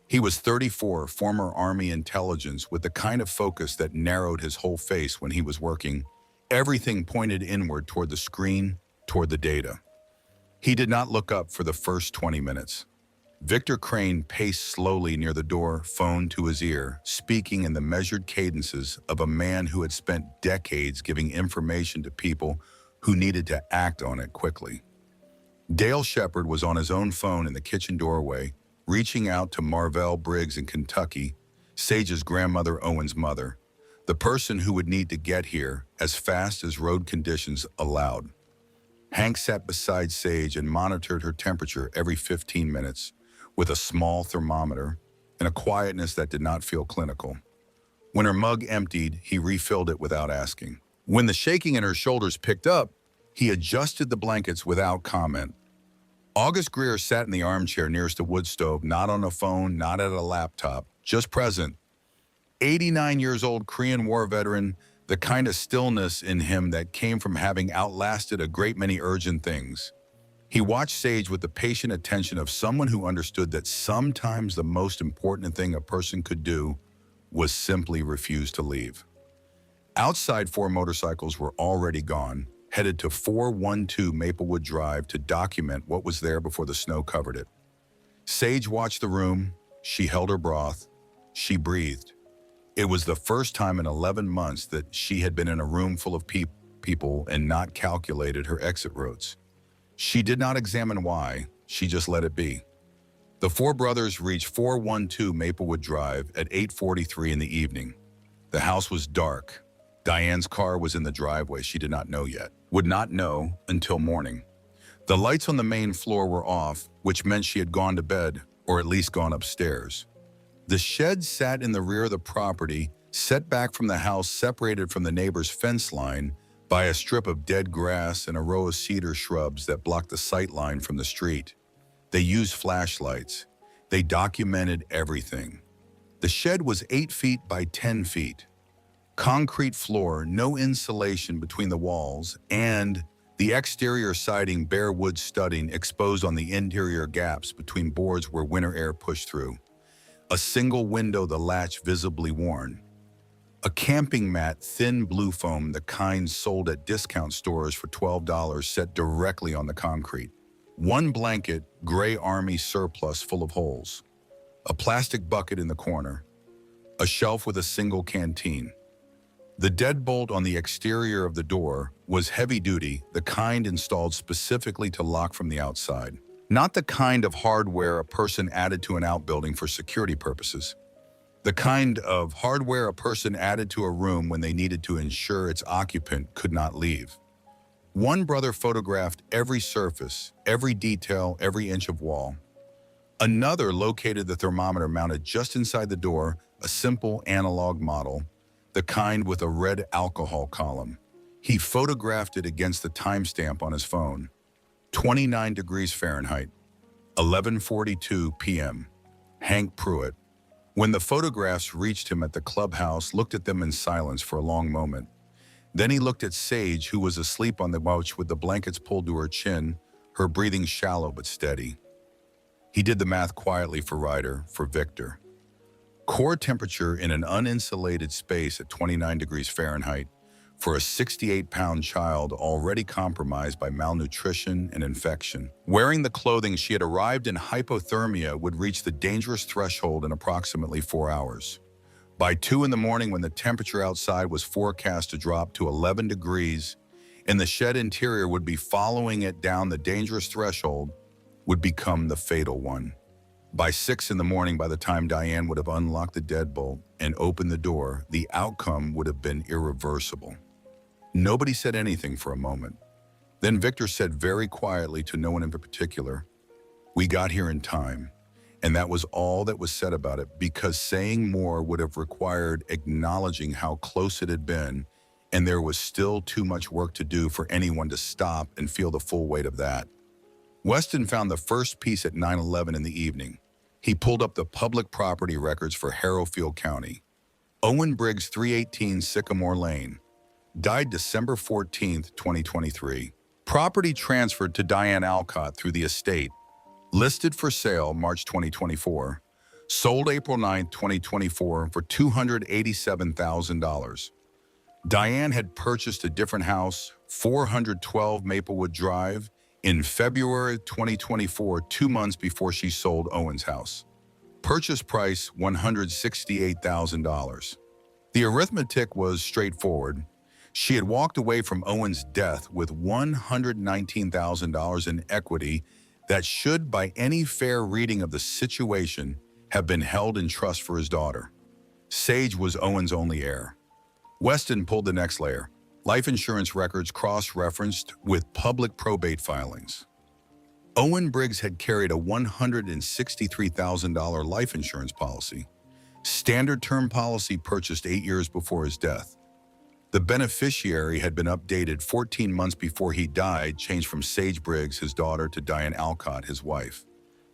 He was 34, former Army intelligence, with the kind of focus that narrowed his whole face when he was working. Everything pointed inward toward the screen, toward the data. He did not look up for the first 20 minutes. Victor Crane paced slowly near the door, phone to his ear, speaking in the measured cadences of a man who had spent decades giving information to people who needed to act on it quickly. Dale Shepard was on his own phone in the kitchen doorway, reaching out to Marvell Briggs in Kentucky, Sage's grandmother Owen's mother, the person who would need to get here as fast as road conditions allowed. Hank sat beside Sage and monitored her temperature every 15 minutes with a small thermometer and a quietness that did not feel clinical. When her mug emptied, he refilled it without asking. When the shaking in her shoulders picked up, he adjusted the blankets without comment. August Greer sat in the armchair nearest the wood stove, not on a phone, not at a laptop, just present. 89 years old Korean War veteran, the kind of stillness in him that came from having outlasted a great many urgent things. He watched Sage with the patient attention of someone who understood that sometimes the most important thing a person could do was simply refuse to leave. Outside, 4 motorcycles were already gone, headed to 412 Maplewood Drive to document what was there before the snow covered it. Sage watched the room. She held her breath. She breathed. It was the first time in 11 months that she had been in a room full of people and not calculated her exit routes. She did not examine why. She just let it be. The 4 brothers reached 412 Maplewood Drive at 8:43 in the evening. The house was dark. Diane's car was in the driveway. She did not know yet. Would not know until morning. The lights on the main floor were off, which meant she had gone to bed, or at least gone upstairs. The shed sat in the rear of the property, set back from the house, separated from the neighbor's fence line by a strip of dead grass and a row of cedar shrubs that blocked the sight line from the street. They used flashlights. They documented everything. The shed was 8 feet by 10 feet. Concrete floor, no insulation between the walls, and the exterior siding bare wood studding exposed on the interior gaps between boards where winter air pushed through. A single window, the latch visibly worn. A camping mat, thin blue foam, the kind sold at discount stores for $12, set directly on the concrete. One blanket, gray army surplus full of holes. A plastic bucket in the corner. A shelf with a single canteen. The deadbolt on the exterior of the door was heavy-duty, the kind installed specifically to lock from the outside. Not the kind of hardware a person added to an outbuilding for security purposes. The kind of hardware a person added to a room when they needed to ensure its occupant could not leave. One brother photographed every surface, every detail, every inch of wall. Another located the thermometer mounted just inside the door, a simple analog model, the kind with a red alcohol column. He photographed it against the timestamp on his phone. 29 degrees Fahrenheit, 11:42 p.m. Hank Pruitt. When the photographs reached him at the clubhouse, looked at them in silence for a long moment. Then he looked at Sage, who was asleep on the couch with the blankets pulled to her chin, her breathing shallow but steady. He did the math quietly for Ryder, for Victor. Core temperature in an uninsulated space at 29 degrees Fahrenheit for a 68-pound child already compromised by malnutrition and infection. Wearing the clothing she had arrived in hypothermia would reach the dangerous threshold in approximately 4 hours. By 2 in the morning, when the temperature outside was forecast to drop to 11 degrees and the shed interior would be following it down, the dangerous threshold would become the fatal one. By 6 in the morning, by the time Diane would have unlocked the deadbolt and opened the door, the outcome would have been irreversible. Nobody said anything for a moment. Then Victor said very quietly, to no one in particular, "We got here in time." And that was all that was said about it, because saying more would have required acknowledging how close it had been, and there was still too much work to do for anyone to stop and feel the full weight of that. Weston found the first piece at 9:11 in the evening. He pulled up the public property records for Harrowfield County. Owen Briggs, 318 Sycamore Lane. Died December 14, 2023. Property transferred to Diane Alcott through the estate. Listed for sale March 2024. Sold April 9, 2024 for $287,000. Diane had purchased a different house, 412 Maplewood Drive, in February 2024, 2 months before she sold Owen's house. Purchase price $168,000. The arithmetic was straightforward. She had walked away from Owen's death with $119,000 in equity that should, by any fair reading of the situation, have been held in trust for his daughter. Sage was Owen's only heir. Weston pulled the next layer. Life insurance records cross-referenced with public probate filings. Owen Briggs had carried a $163,000 life insurance policy. Standard term policy purchased 8 years before his death. The beneficiary had been updated 14 months before he died, changed from Sage Briggs, his daughter, to Diane Alcott, his wife.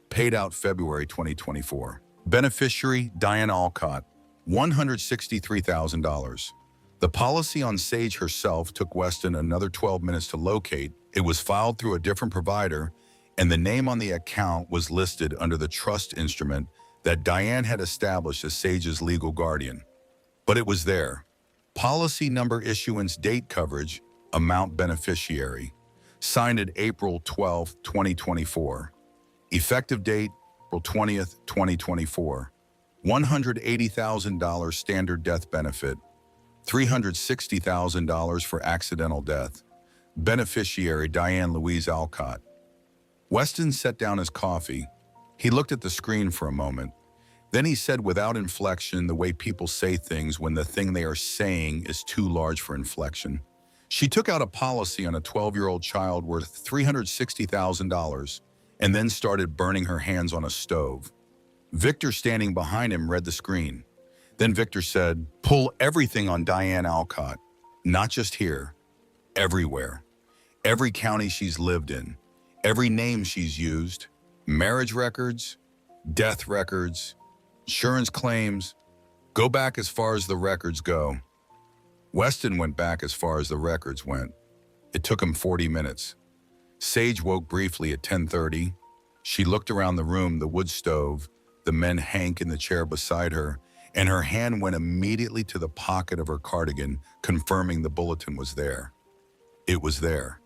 Paid out February 2024. Beneficiary, Diane Alcott, $163,000. The policy on Sage herself took Weston another 12 minutes to locate. It was filed through a different provider, and the name on the account was listed under the trust instrument that Diane had established as Sage's legal guardian. But it was there. Policy number, issuance date, coverage, amount, beneficiary. Signed at April 12, 2024. Effective date, April 20th, 2024. $180,000 standard death benefit. $360,000 for accidental death. Beneficiary, Diane Louise Alcott. Weston set down his coffee. He looked at the screen for a moment. Then he said without inflection, the way people say things when the thing they are saying is too large for inflection. She took out a policy on a 12-year-old child worth $360,000 and then started burning her hands on a stove. Victor, standing behind him, read the screen. Then Victor said, "Pull everything on Diane Alcott, not just here, everywhere. Every county she's lived in, every name she's used, marriage records, death records, insurance claims. Go back as far as the records go." Weston went back as far as the records went. It took him 40 minutes. Sage woke briefly at 10:30. She looked around the room, the wood stove, the men Hank in the chair beside her, and her hand went immediately to the pocket of her cardigan, confirming the bulletin was there. It was there.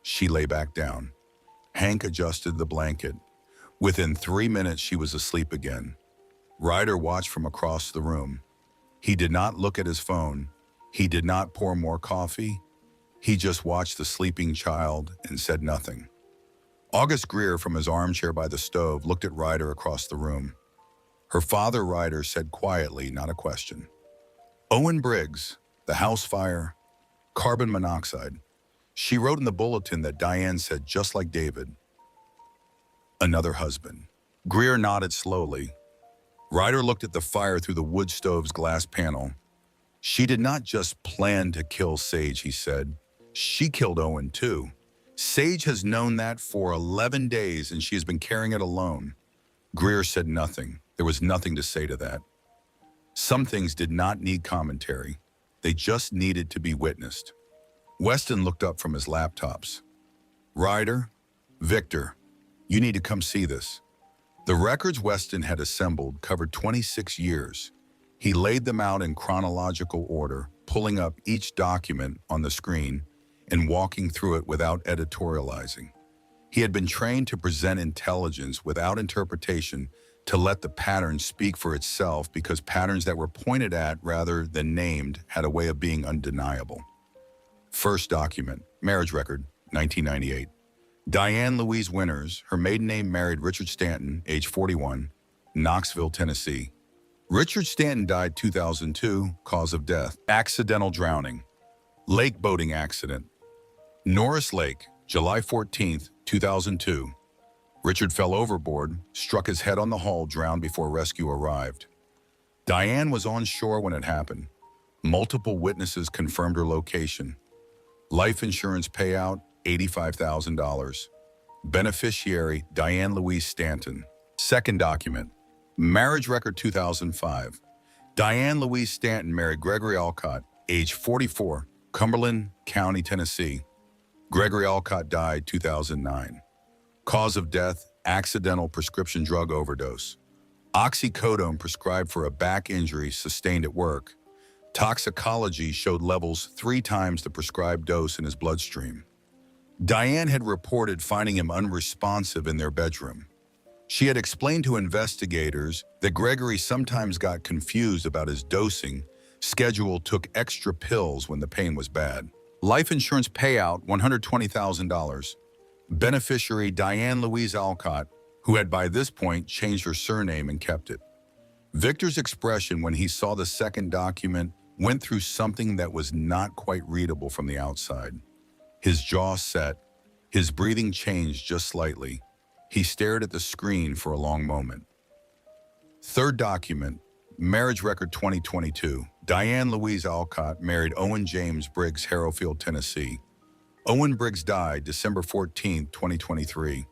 She lay back down. Hank adjusted the blanket. Within 3 minutes, she was asleep again. Ryder watched from across the room. He did not look at his phone. He did not pour more coffee. He just watched the sleeping child and said nothing. August Greer, from his armchair by the stove, looked at Ryder across the room. Her father, Ryder, said quietly, not a question, "Owen Briggs, the house fire, carbon monoxide." She wrote in the bulletin that Diane said, just like David, "Another husband." Greer nodded slowly. Ryder looked at the fire through the wood stove's glass panel. "She did not just plan to kill Sage," he said. "She killed Owen too. Sage has known that for 11 days and she has been carrying it alone." Greer said nothing. There was nothing to say to that. Some things did not need commentary. They just needed to be witnessed. Weston looked up from his laptops. "Ryder, Victor, you need to come see this." The records Weston had assembled covered 26 years. He laid them out in chronological order, pulling up each document on the screen and walking through it without editorializing. He had been trained to present intelligence without interpretation, to let the pattern speak for itself, because patterns that were pointed at rather than named had a way of being undeniable. First document, marriage record, 1998. Diane Louise Winters, her maiden name, married Richard Stanton, age 41, Knoxville, Tennessee. Richard Stanton died 2002, cause of death, accidental drowning. Lake boating accident. Norris Lake, July 14th, 2002. Richard fell overboard, struck his head on the hull, drowned before rescue arrived. Diane was on shore when it happened. Multiple witnesses confirmed her location. Life insurance payout, $85,000. Beneficiary, Diane Louise Stanton. Second document, marriage record 2005. Diane Louise Stanton married Gregory Alcott, age 44, Cumberland County, Tennessee. Gregory Alcott died 2009. Cause of death, accidental prescription drug overdose. Oxycodone prescribed for a back injury sustained at work. Toxicology showed levels 3 times the prescribed dose in his bloodstream. Diane had reported finding him unresponsive in their bedroom. She had explained to investigators that Gregory sometimes got confused about his dosing schedule, took extra pills when the pain was bad. Life insurance payout, $120,000. Beneficiary, Diane Louise Alcott, who had by this point changed her surname and kept it. Victor's expression when he saw the second document went through something that was not quite readable from the outside. His jaw set, his breathing changed just slightly. He stared at the screen for a long moment. Third document, marriage record 2022. Diane Louise Alcott married Owen James Briggs, Harrowfield, Tennessee. Owen Briggs died December 14, 2023.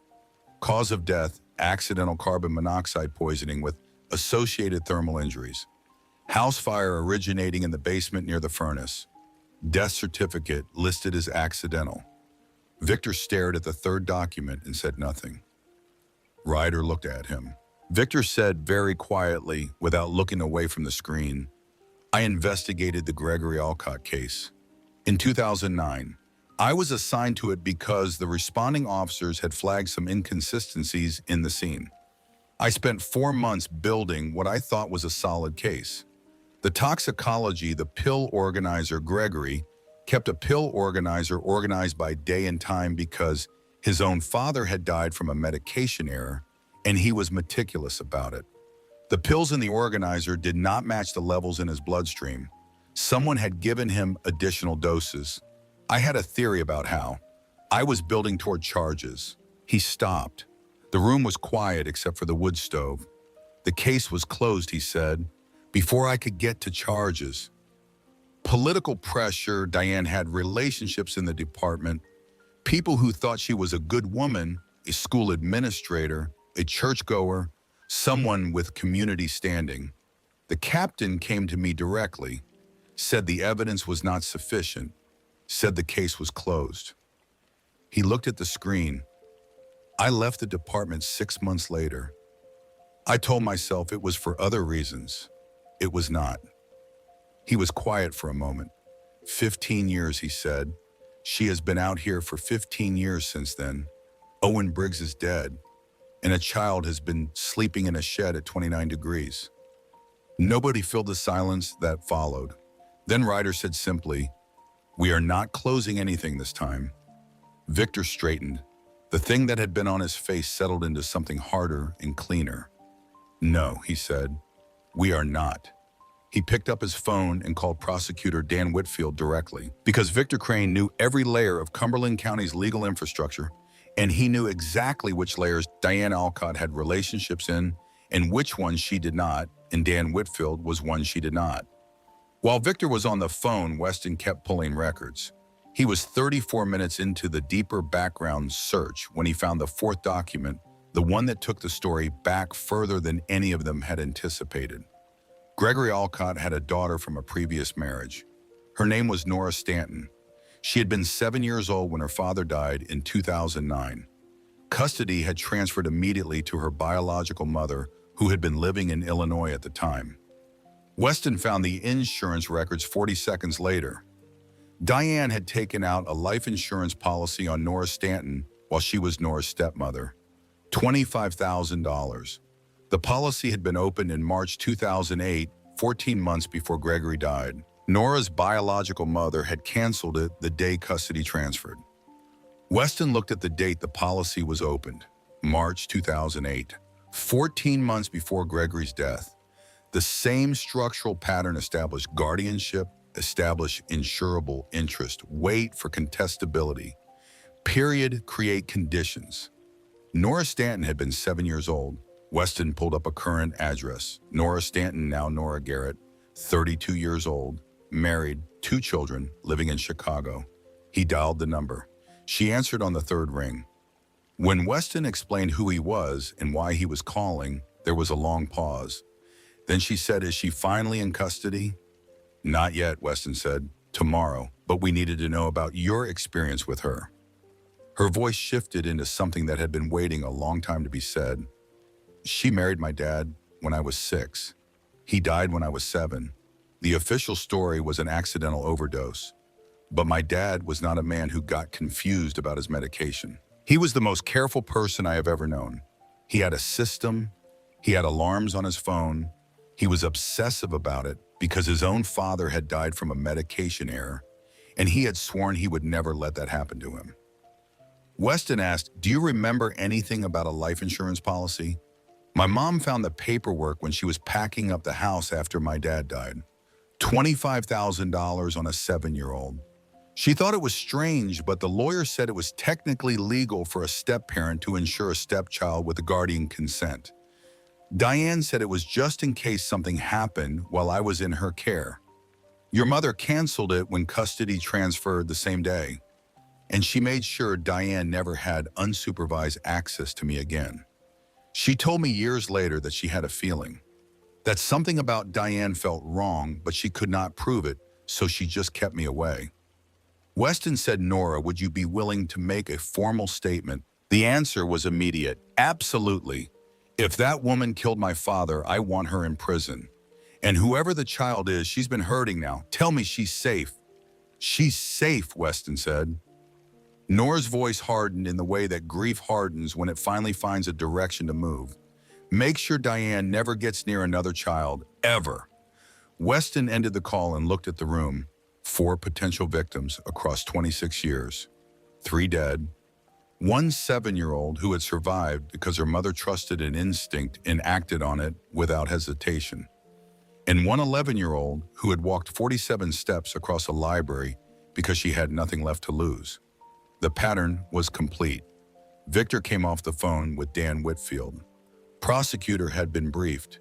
Cause of death, accidental carbon monoxide poisoning with associated thermal injuries. House fire originating in the basement near the furnace. Death certificate listed as accidental. Victor stared at the third document and said nothing. Ryder looked at him. Victor said very quietly, without looking away from the screen, "I investigated the Gregory Alcott case. In 2009, I was assigned to it because the responding officers had flagged some inconsistencies in the scene. I spent 4 months building what I thought was a solid case. The toxicology, the pill organizer, Gregory, kept a pill organizer organized by day and time because his own father had died from a medication error, and he was meticulous about it. The pills in the organizer did not match the levels in his bloodstream. Someone had given him additional doses. I had a theory about how. I was building toward charges. He stopped. The room was quiet except for the wood stove. The case was closed, he said, before I could get to charges. Political pressure, Diane had relationships in the department, people who thought she was a good woman, a school administrator, a churchgoer, someone with community standing. The captain came to me directly, said the evidence was not sufficient, said the case was closed. He looked at the screen. I left the department 6 months later. I told myself it was for other reasons. It was not. He was quiet for a moment. 15 years, he said. She has been out here for 15 years since then. Owen Briggs is dead, and a child has been sleeping in a shed at 29 degrees. Nobody filled the silence that followed. Then Ryder said simply, "We are not closing anything this time." Victor straightened. The thing that had been on his face settled into something harder and cleaner. "No," he said, "we are not." He picked up his phone and called prosecutor Dan Whitfield directly, because Victor Crane knew every layer of Cumberland County's legal infrastructure, and he knew exactly which layers Diane Alcott had relationships in and which ones she did not, and Dan Whitfield was one she did not. While Victor was on the phone, Weston kept pulling records. He was 34 minutes into the deeper background search when he found the fourth document, the one that took the story back further than any of them had anticipated. Gregory Alcott had a daughter from a previous marriage. Her name was Nora Stanton. She had been 7 years old when her father died in 2009. Custody had transferred immediately to her biological mother, who had been living in Illinois at the time. Weston found the insurance records 40 seconds later. Diane had taken out a life insurance policy on Nora Stanton while she was Nora's stepmother. $25,000. The policy had been opened in March 2008, 14 months before Gregory died. Nora's biological mother had canceled it the day custody transferred. Weston looked at the date the policy was opened, March 2008, 14 months before Gregory's death. The same structural pattern established guardianship, established insurable interest, wait for contestability, period, create conditions. Nora Stanton had been 7 years old. Weston pulled up a current address. Nora Stanton, now Nora Garrett, 32 years old, married, 2 children, living in Chicago. He dialed the number. She answered on the third ring. When Weston explained who he was and why he was calling, there was a long pause. Then she said, "Is she finally in custody?" "Not yet," Weston said. "Tomorrow, but we needed to know about your experience with her." Her voice shifted into something that had been waiting a long time to be said. "She married my dad when I was 6. He died when I was 7. The official story was an accidental overdose. But my dad was not a man who got confused about his medication. He was the most careful person I have ever known. He had a system. He had alarms on his phone. He was obsessive about it because his own father had died from a medication error, and he had sworn he would never let that happen to him." Weston asked, "Do you remember anything about a life insurance policy?" "My mom found the paperwork when she was packing up the house after my dad died. $25,000 on a 7-year-old. She thought it was strange, but the lawyer said it was technically legal for a step-parent to insure a stepchild with the guardian consent. Diane said it was just in case something happened while I was in her care. Your mother canceled it when custody transferred the same day, and she made sure Diane never had unsupervised access to me again. She told me years later that she had a feeling that something about Diane felt wrong, but she could not prove it, so she just kept me away." Weston said, "Nora, would you be willing to make a formal statement?" The answer was immediate. "Absolutely. If that woman killed my father, I want her in prison. And whoever the child is, she's been hurting now. Tell me she's safe." "She's safe," Weston said. Nora's voice hardened in the way that grief hardens when it finally finds a direction to move. "Make sure Diane never gets near another child, ever." Weston ended the call and looked at the room. 4 potential victims across 26 years. 3 dead. One 7-year-old who had survived because her mother trusted an instinct and acted on it without hesitation. And one 11-year-old who had walked 47 steps across a library because she had nothing left to lose. The pattern was complete. Victor came off the phone with Dan Whitfield. Prosecutor had been briefed.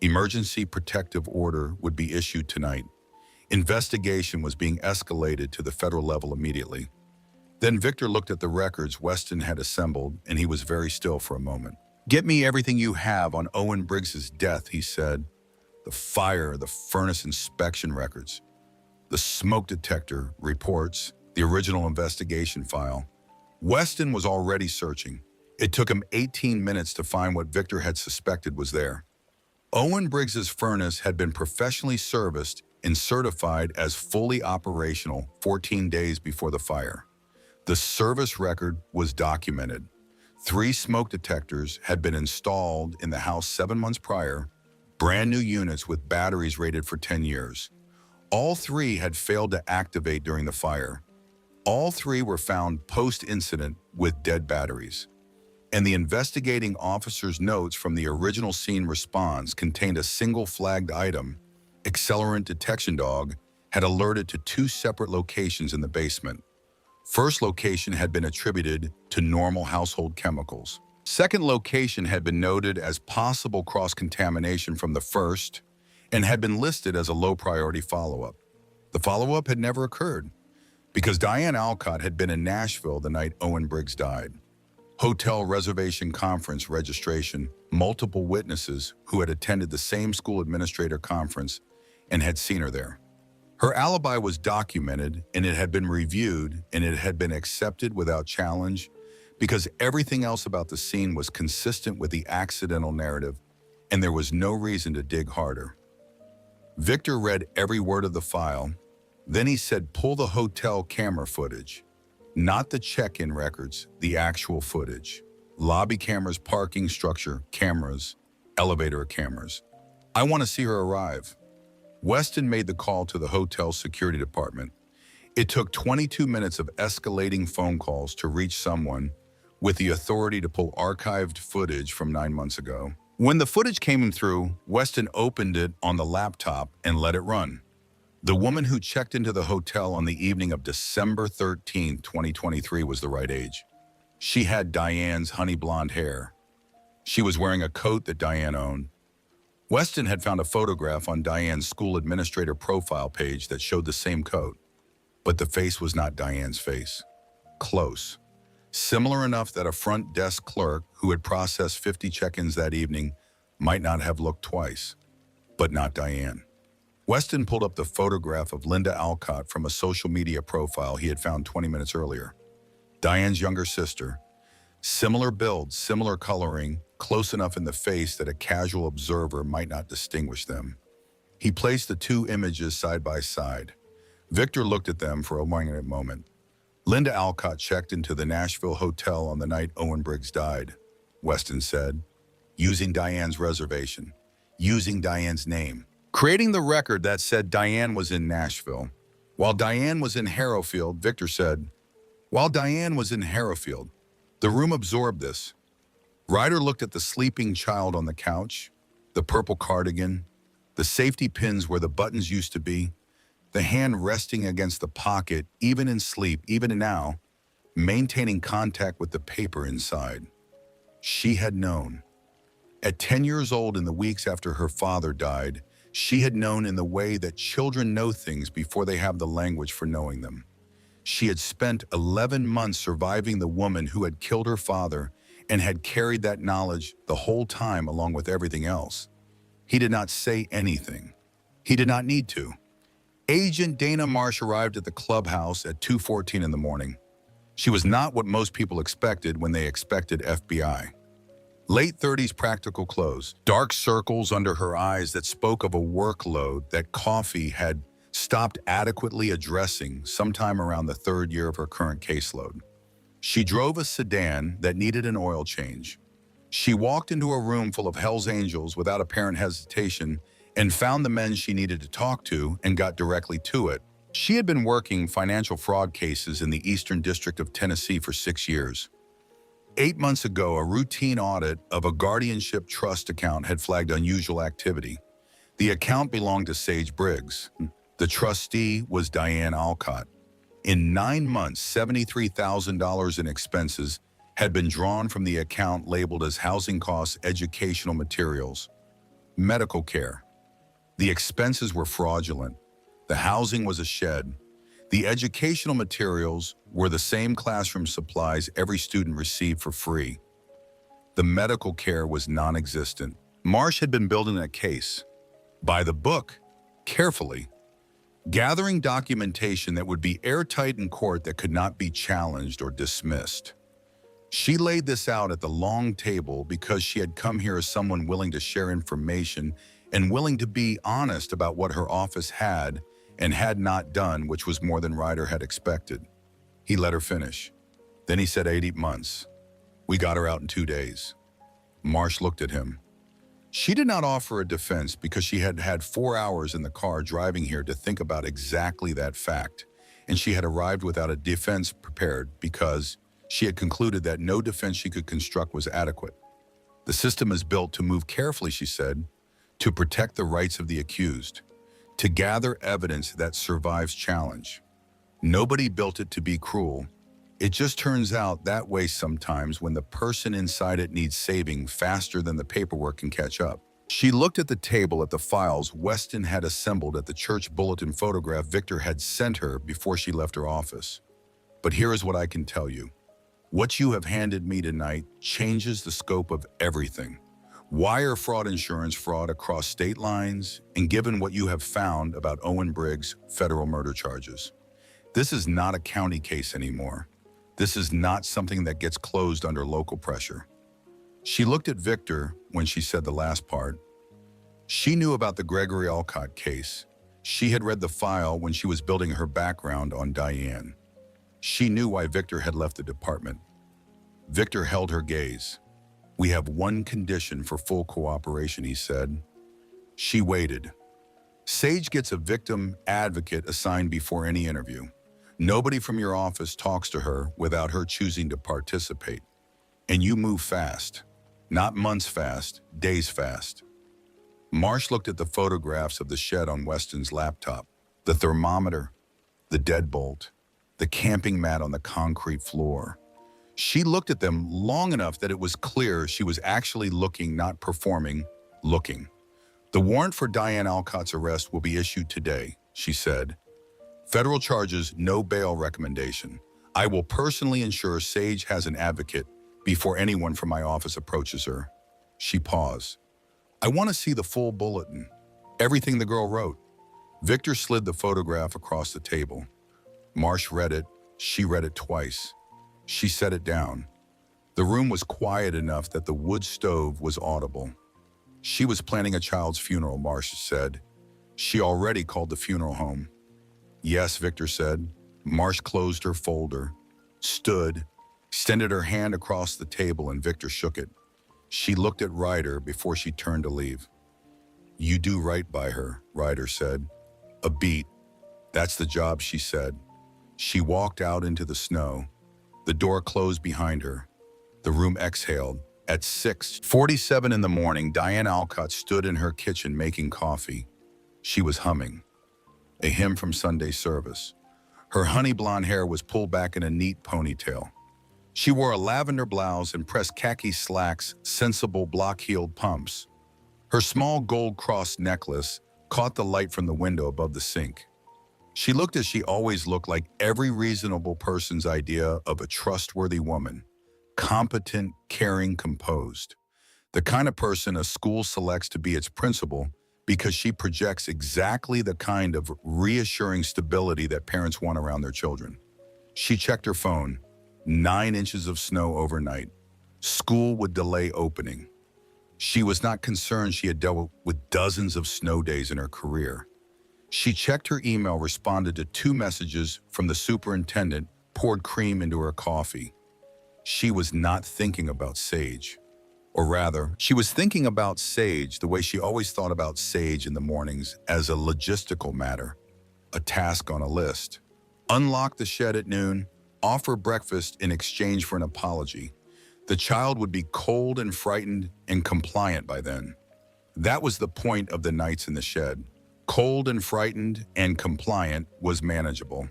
Emergency protective order would be issued tonight. Investigation was being escalated to the federal level immediately. Then Victor looked at the records Weston had assembled, and he was very still for a moment. "Get me everything you have on Owen Briggs's death," he said. "The fire, the furnace inspection records, the smoke detector reports, the original investigation file." Weston was already searching. It took him 18 minutes to find what Victor had suspected was there. Owen Briggs's furnace had been professionally serviced and certified as fully operational 14 days before the fire. The service record was documented. 3 smoke detectors had been installed in the house 7 months prior, brand new units with batteries rated for 10 years. All 3 had failed to activate during the fire. All 3 were found post-incident with dead batteries. And the investigating officer's notes from the original scene response contained a single flagged item. Accelerant detection dog had alerted to 2 separate locations in the basement. First location had been attributed to normal household chemicals. Second location had been noted as possible cross-contamination from the first and had been listed as a low-priority follow-up. The follow-up had never occurred because Diane Alcott had been in Nashville the night Owen Briggs died. Hotel reservation conference registration, multiple witnesses who had attended the same school administrator conference and had seen her there. Her alibi was documented, and it had been reviewed, and it had been accepted without challenge because everything else about the scene was consistent with the accidental narrative, and there was no reason to dig harder. Victor read every word of the file. Then he said, "Pull the hotel camera footage." Not the check-in records, the actual footage. Lobby cameras, parking structure, cameras, elevator cameras. "I want to see her arrive." Weston made the call to the hotel security department. It took 22 minutes of escalating phone calls to reach someone with the authority to pull archived footage from 9 months ago. When the footage came through, Weston opened it on the laptop and let it run. The woman who checked into the hotel on the evening of December 13, 2023 was the right age. She had Diane's honey blonde hair. She was wearing a coat that Diane owned. Weston had found a photograph on Diane's school administrator profile page that showed the same coat, but the face was not Diane's face. Close. Similar enough that a front desk clerk who had processed 50 check-ins that evening might not have looked twice, but not Diane. Weston pulled up the photograph of Linda Alcott from a social media profile he had found 20 minutes earlier. Diane's younger sister. Similar build, similar coloring, close enough in the face that a casual observer might not distinguish them. He placed the 2 images side by side. Victor looked at them for a moment. Linda Alcott checked into the Nashville hotel on the night Owen Briggs died, Weston said, using Diane's reservation, using Diane's name, creating the record that said Diane was in Nashville. While Diane was in Harrowfield, Victor said, while Diane was in Harrowfield, the room absorbed this. Ryder looked at the sleeping child on the couch, the purple cardigan, the safety pins where the buttons used to be, the hand resting against the pocket, even in sleep, even now, maintaining contact with the paper inside. She had known. At 10 years old, in the weeks after her father died, she had known in the way that children know things before they have the language for knowing them. She had spent 11 months surviving the woman who had killed her father and had carried that knowledge the whole time along with everything else. He did not say anything. He did not need to. Agent Dana Marsh arrived at the clubhouse at 2:14 in the morning. She was not what most people expected when they expected FBI. Late 30s practical clothes, dark circles under her eyes that spoke of a workload that coffee had stopped adequately addressing sometime around the 3rd year of her current caseload. She drove a sedan that needed an oil change. She walked into a room full of Hell's Angels without apparent hesitation and found the men she needed to talk to and got directly to it. She had been working financial fraud cases in the Eastern District of Tennessee for 6 years. 8 months ago, a routine audit of a guardianship trust account had flagged unusual activity. The account belonged to Sage Briggs. The trustee was Diane Alcott. In 9 months, $73,000 in expenses had been drawn from the account labeled as housing costs, educational materials, medical care. The expenses were fraudulent. The housing was a shed. The educational materials were the same classroom supplies every student received for free. The medical care was non-existent. Marsh had been building a case, by the book, carefully, gathering documentation that would be airtight in court that could not be challenged or dismissed. She laid this out at the long table because she had come here as someone willing to share information and willing to be honest about what her office had and had not done, which was more than Ryder had expected. He let her finish. Then he said 8 months. We got her out in 2 days. Marsh looked at him. She did not offer a defense because she had had 4 hours in the car driving here to think about exactly that fact, and she had arrived without a defense prepared because she had concluded that no defense she could construct was adequate. The system is built to move carefully, she said, to protect the rights of the accused, to gather evidence that survives challenge. Nobody built it to be cruel. It just turns out that way sometimes when the person inside it needs saving faster than the paperwork can catch up. She looked at the table at the files Weston had assembled at the church bulletin photograph Victor had sent her before she left her office. But here is what I can tell you. What you have handed me tonight changes the scope of everything. Wire fraud, insurance fraud across state lines, and given what you have found about Owen Briggs' federal murder charges. This is not a county case anymore. This is not something that gets closed under local pressure. She looked at Victor when she said the last part. She knew about the Gregory Alcott case. She had read the file when she was building her background on Diane. She knew why Victor had left the department. Victor held her gaze. We have one condition for full cooperation, he said. She waited. Sage gets a victim advocate assigned before any interview. Nobody from your office talks to her without her choosing to participate. And you move fast. Not months fast, days fast. Marsh looked at the photographs of the shed on Weston's laptop, the thermometer, the deadbolt, the camping mat on the concrete floor. She looked at them long enough that it was clear she was actually looking, not performing, looking. The warrant for Diane Alcott's arrest will be issued today, she said. Federal charges, no bail recommendation. I will personally ensure Sage has an advocate before anyone from my office approaches her. She paused. I want to see the full bulletin, everything the girl wrote. Victor slid the photograph across the table. Marsh read it. She read it twice. She set it down. The room was quiet enough that the wood stove was audible. She was planning a child's funeral, Marsh said. She already called the funeral home. Yes, Victor said. Marsh closed her folder, stood, extended her hand across the table, and Victor shook it. She looked at Ryder before she turned to leave. You do right by her, Ryder said. A beat. That's the job, she said. She walked out into the snow. The door closed behind her. The room exhaled. At 6:47 in the morning, Diane Alcott stood in her kitchen making coffee. She was humming. A hymn from Sunday service. Her honey blonde hair was pulled back in a neat ponytail. She wore a lavender blouse and pressed khaki slacks, sensible block-heeled pumps. Her small gold cross necklace caught the light from the window above the sink. She looked as she always looked, like every reasonable person's idea of a trustworthy woman. Competent, caring, composed. The kind of person a school selects to be its principal because she projects exactly the kind of reassuring stability that parents want around their children. She checked her phone. 9 inches of snow overnight. School would delay opening. She was not concerned she had dealt with dozens of snow days in her career. She checked her email, responded to 2 messages from the superintendent, poured cream into her coffee. She was not thinking about Sage. Or rather, she was thinking about Sage the way she always thought about Sage in the mornings, as a logistical matter, a task on a list. Unlock the shed at noon, offer breakfast in exchange for an apology. The child would be cold and frightened and compliant by then. That was the point of the nights in the shed. Cold and frightened and compliant was manageable.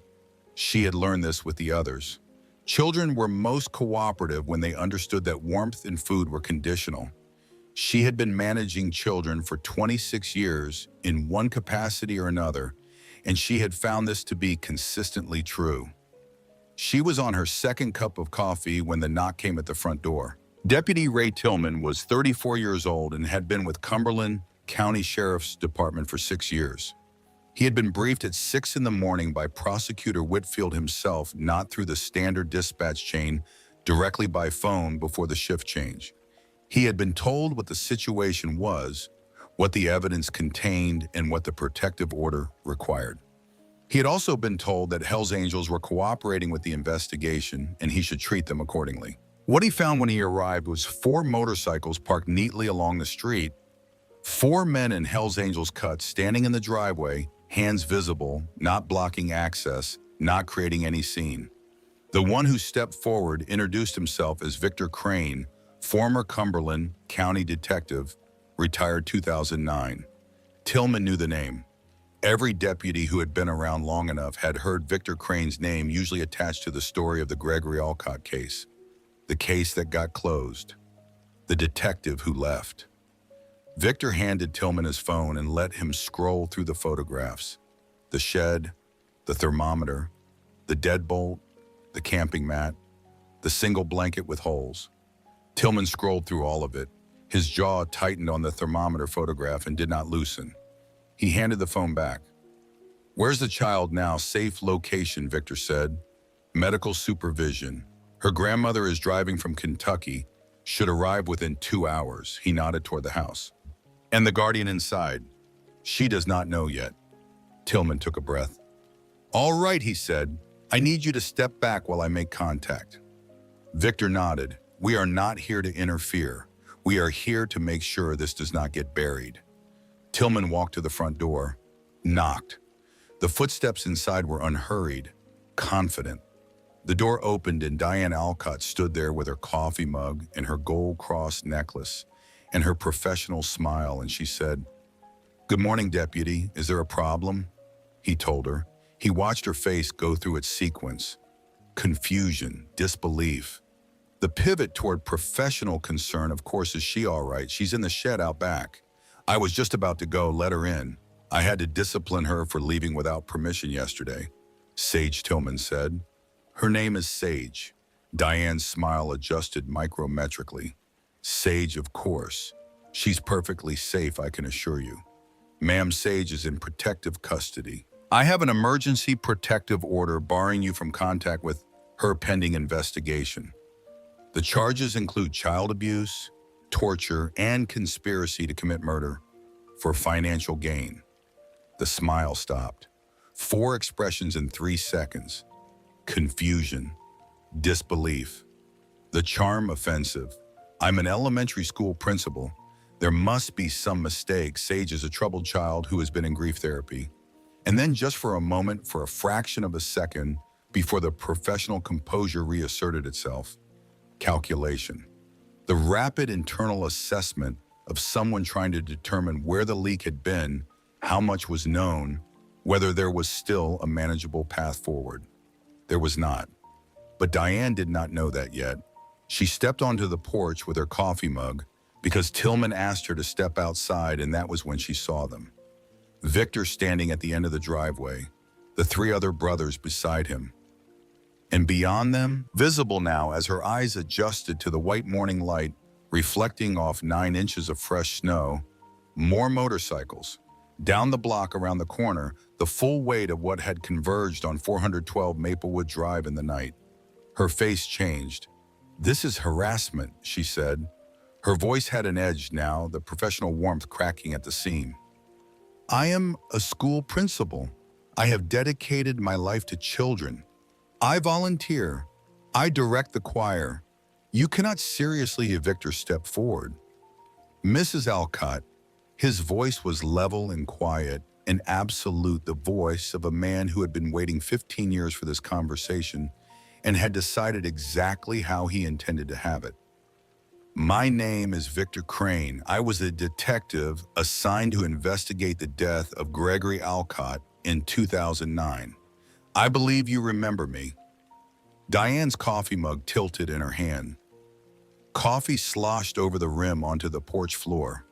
She had learned this with the others. Children were most cooperative when they understood that warmth and food were conditional. She had been managing children for 26 years in one capacity or another, and she had found this to be consistently true. She was on her second cup of coffee when the knock came at the front door. Deputy Ray Tillman was 34 years old and had been with Cumberland County Sheriff's Department for 6 years. He had been briefed at 6 in the morning by Prosecutor Whitfield himself, not through the standard dispatch chain, directly by phone before the shift change. He had been told what the situation was, what the evidence contained, and what the protective order required. He had also been told that Hell's Angels were cooperating with the investigation and he should treat them accordingly. What he found when he arrived was 4 motorcycles parked neatly along the street, 4 men in Hell's Angels cuts standing in the driveway, hands visible, not blocking access, not creating any scene. The one who stepped forward introduced himself as Victor Crane, former Cumberland County detective, retired 2009. Tillman knew the name. Every deputy who had been around long enough had heard Victor Crane's name usually attached to the story of the Gregory Alcott case, the case that got closed, the detective who left. Victor handed Tillman his phone and let him scroll through the photographs. The shed, the thermometer, the deadbolt, the camping mat, the single blanket with holes. Tillman scrolled through all of it. His jaw tightened on the thermometer photograph and did not loosen. He handed the phone back. "Where's the child now? Safe location," Victor said. "Medical supervision. Her grandmother is driving from Kentucky. Should arrive within 2 hours." He nodded toward the house. "And the guardian inside?" "She does not know yet." Tillman took a breath. "All right," he said. "I need you to step back while I make contact." Victor nodded. "We are not here to interfere. We are here to make sure this does not get buried." Tillman walked to the front door, knocked. The footsteps inside were unhurried, confident. The door opened and Diane Alcott stood there with her coffee mug and her gold-crossed necklace and her professional smile, and she said, "Good morning, Deputy. Is there a problem?" He told her. He watched her face go through its sequence. Confusion, disbelief. The pivot toward professional concern, of course, is she all right? She's in the shed out back. I was just about to go, let her in. I had to discipline her for leaving without permission yesterday," Sage Tillman said. "Her name is Sage." Diane's smile adjusted micrometrically. "Sage, of course. She's perfectly safe, I can assure you. Ma'am Sage is in protective custody. I have an emergency protective order barring you from contact with her pending investigation. The charges include child abuse, torture, and conspiracy to commit murder for financial gain." The smile stopped. 4 expressions in 3 seconds. Confusion, disbelief, the charm offensive. "I'm an elementary school principal. There must be some mistake. Sage is a troubled child who has been in grief therapy." And then just for a moment, for a fraction of a second, before the professional composure reasserted itself, calculation. The rapid internal assessment of someone trying to determine where the leak had been, how much was known, whether there was still a manageable path forward. There was not. But Diane did not know that yet. She stepped onto the porch with her coffee mug because Tillman asked her to step outside, and that was when she saw them. Victor standing at the end of the driveway, the 3 other brothers beside him. And beyond them, visible now as her eyes adjusted to the white morning light reflecting off 9 inches of fresh snow, more motorcycles. Down the block around the corner, the full weight of what had converged on 412 Maplewood Drive in the night. Her face changed. "This is harassment," she said. Her voice had an edge now, the professional warmth cracking at the seam. "I am a school principal. I have dedicated my life to children. I volunteer. I direct the choir. You cannot seriously." Victor stepped forward. "Mrs. Alcott." His voice was level and quiet, and absolute, the voice of a man who had been waiting 15 years for this conversation and had decided exactly how he intended to have it. My name is Victor Crane. I was a detective assigned to investigate the death of Gregory Alcott in 2009. I believe you remember me." Diane's coffee mug tilted in her hand. Coffee sloshed over the rim onto the porch floor.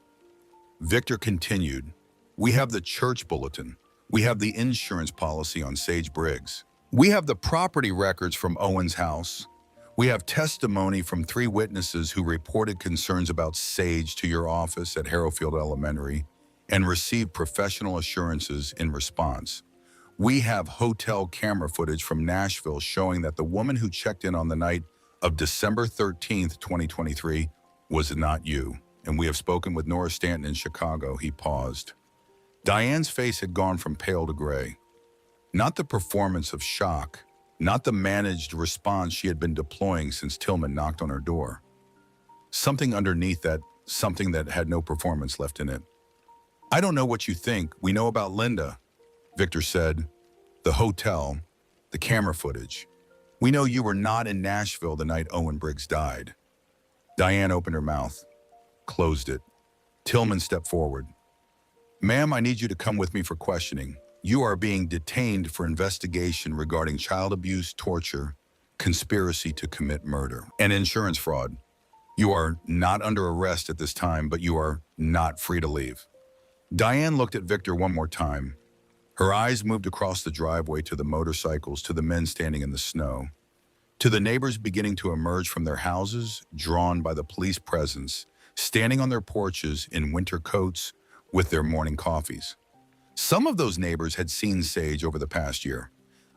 Victor continued, "We have the church bulletin. We have the insurance policy on Sage Briggs. We have the property records from Owen's house. We have testimony from 3 witnesses who reported concerns about Sage to your office at Harrowfield Elementary and received professional assurances in response. We have hotel camera footage from Nashville showing that the woman who checked in on the night of December 13th, 2023, was not you. And we have spoken with Nora Stanton in Chicago." He paused. Diane's face had gone from pale to gray. Not the performance of shock, not the managed response she had been deploying since Tillman knocked on her door. Something underneath that, something that had no performance left in it. "I don't know what you think we know about Linda," Victor said. "The hotel, the camera footage. We know you were not in Nashville the night Owen Briggs died." Diane opened her mouth, closed it. Tillman stepped forward. "Ma'am, I need you to come with me for questioning. You are being detained for investigation regarding child abuse, torture, conspiracy to commit murder, and insurance fraud. You are not under arrest at this time, but you are not free to leave." Diane looked at Victor one more time. Her eyes moved across the driveway to the motorcycles, to the men standing in the snow, to the neighbors beginning to emerge from their houses, drawn by the police presence, standing on their porches in winter coats with their morning coffees. Some of those neighbors had seen Sage over the past year.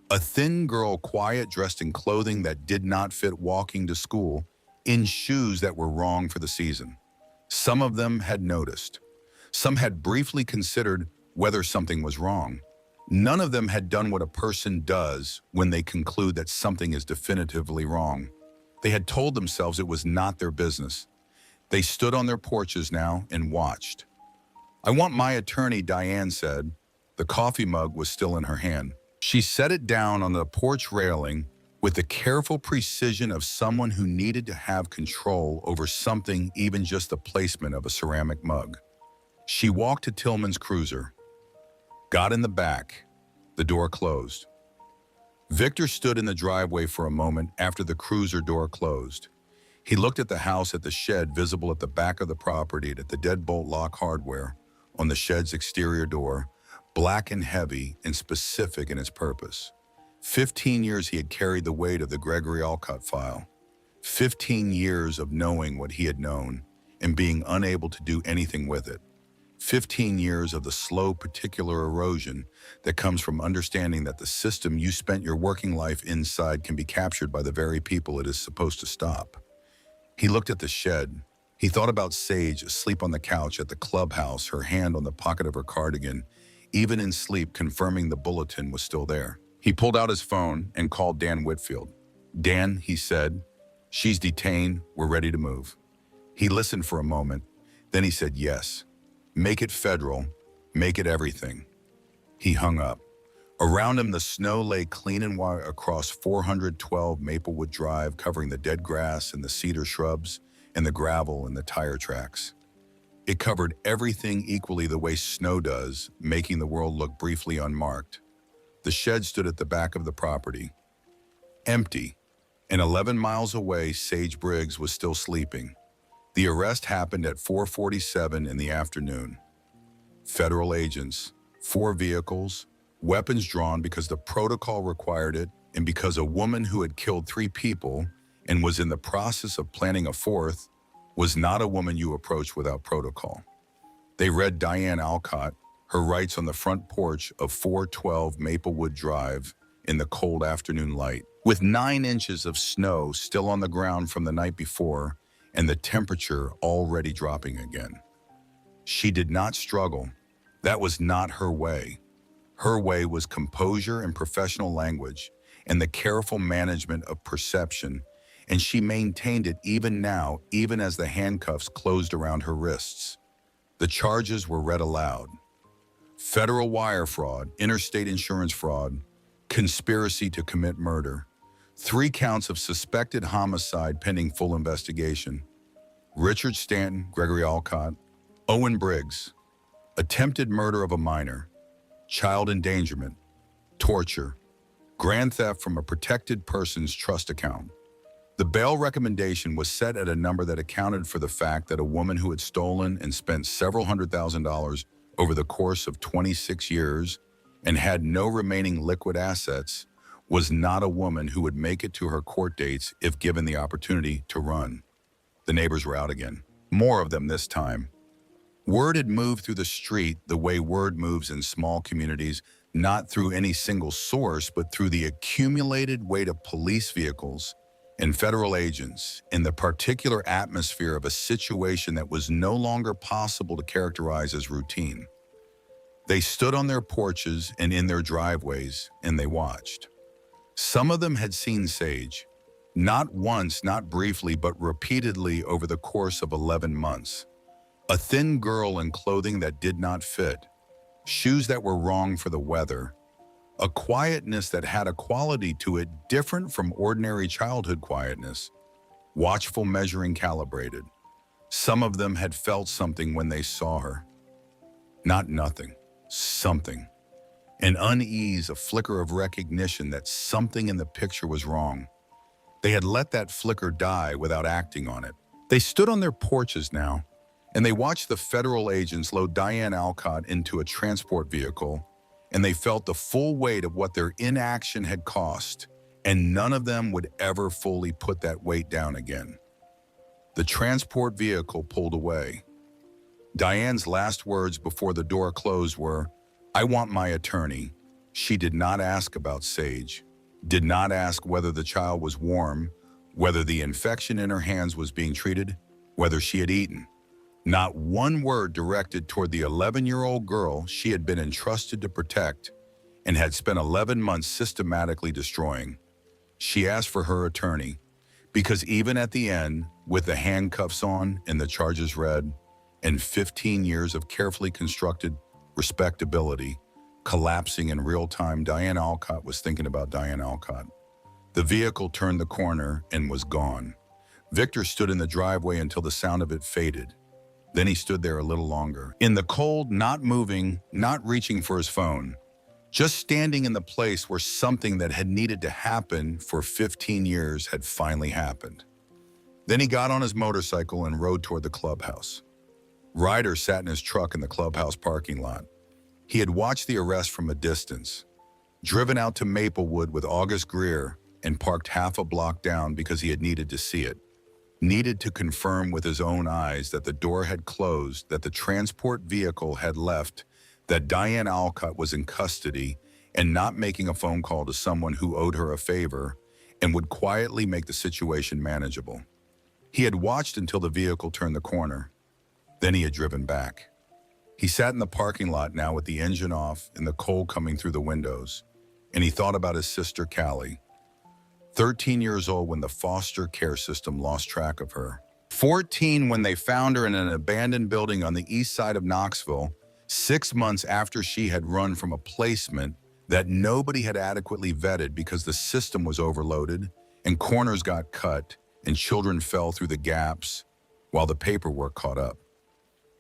A thin girl, quiet, dressed in clothing that did not fit, walking to school in shoes that were wrong for the season. Some of them had noticed. Some had briefly considered whether something was wrong. None of them had done what a person does when they conclude that something is definitively wrong. They had told themselves it was not their business. They stood on their porches now and watched. "I want my attorney," Diane said. The coffee mug was still in her hand. She set it down on the porch railing with the careful precision of someone who needed to have control over something, even just the placement of a ceramic mug. She walked to Tillman's cruiser, got in the back. The door closed. Victor stood in the driveway for a moment after the cruiser door closed. He looked at the house, at the shed visible at the back of the property, at the deadbolt lock hardware on the shed's exterior door, black and heavy and specific in its purpose. 15 years he had carried the weight of the Gregory Alcott file. 15 years of knowing what he had known and being unable to do anything with it. 15 years of the slow, particular erosion that comes from understanding that the system you spent your working life inside can be captured by the very people it is supposed to stop. He looked at the shed. He thought about Sage asleep on the couch at the clubhouse, her hand on the pocket of her cardigan, even in sleep confirming the bulletin was still there. He pulled out his phone and called Dan Whitfield. "Dan," he said, "she's detained. We're ready to move." He listened for a moment. Then he said, "Yes. Make it federal. Make it everything." He hung up. Around him, the snow lay clean and white across 412 Maplewood Drive, covering the dead grass and the cedar shrubs and the gravel and the tire tracks. It covered everything equally the way snow does, making the world look briefly unmarked. The shed stood at the back of the property, empty, and 11 miles away, Sage Briggs was still sleeping. The arrest happened at 4:47 in the afternoon. Federal agents, 4 vehicles, weapons drawn because the protocol required it, and because a woman who had killed 3 people and was in the process of planning a 4th was not a woman you approach without protocol. They read Diane Alcott, her rights on the front porch of 412 Maplewood Drive in the cold afternoon light, with 9 inches of snow still on the ground from the night before and the temperature already dropping again. She did not struggle. That was not her way. Her way was composure and professional language and the careful management of perception, and she maintained it even now, even as the handcuffs closed around her wrists. The charges were read aloud. Federal wire fraud, interstate insurance fraud, conspiracy to commit murder, 3 counts of suspected homicide pending full investigation. Richard Stanton, Gregory Alcott, Owen Briggs, attempted murder of a minor, child endangerment, torture, grand theft from a protected person's trust account. The bail recommendation was set at a number that accounted for the fact that a woman who had stolen and spent several $100,000 over the course of 26 years and had no remaining liquid assets was not a woman who would make it to her court dates if given the opportunity to run. The neighbors were out again. More of them this time. Word had moved through the street the way word moves in small communities, not through any single source, but through the accumulated weight of police vehicles and federal agents in the particular atmosphere of a situation that was no longer possible to characterize as routine. They stood on their porches and in their driveways, and they watched. Some of them had seen Sage, not once, not briefly, but repeatedly over the course of 11 months. A thin girl in clothing that did not fit, shoes that were wrong for the weather, a quietness that had a quality to it different from ordinary childhood quietness, watchful, measuring, calibrated. Some of them had felt something when they saw her. Not nothing, something. An unease, a flicker of recognition that something in the picture was wrong. They had let that flicker die without acting on it. They stood on their porches now, and they watched the federal agents load Diane Alcott into a transport vehicle, and they felt the full weight of what their inaction had cost, and none of them would ever fully put that weight down again. The transport vehicle pulled away. Diane's last words before the door closed were, "I want my attorney." She did not ask about Sage, did not ask whether the child was warm, whether the infection in her hands was being treated, whether she had eaten. Not one word directed toward the 11-year-old girl she had been entrusted to protect and had spent 11 months systematically destroying. She asked for her attorney, because even at the end, with the handcuffs on and the charges read, and 15 years of carefully constructed respectability collapsing in real time, Diane Alcott was thinking about Diane Alcott. The vehicle turned the corner and was gone. Victor stood in the driveway until the sound of it faded. Then he stood there a little longer, in the cold, not moving, not reaching for his phone, just standing in the place where something that had needed to happen for 15 years had finally happened. Then he got on his motorcycle and rode toward the clubhouse. Ryder sat in his truck in the clubhouse parking lot. He had watched the arrest from a distance, driven out to Maplewood with August Greer, and parked half a block down because he had needed to see it. Needed to confirm with his own eyes that the door had closed, that the transport vehicle had left, that Diane Alcott was in custody and not making a phone call to someone who owed her a favor and would quietly make the situation manageable. He had watched until the vehicle turned the corner. Then he had driven back. He sat in the parking lot now with the engine off and the cold coming through the windows, and he thought about his sister Callie, 13 years old when the foster care system lost track of her, 14 when they found her in an abandoned building on the east side of Knoxville, 6 months after she had run from a placement that nobody had adequately vetted because the system was overloaded and corners got cut and children fell through the gaps while the paperwork caught up.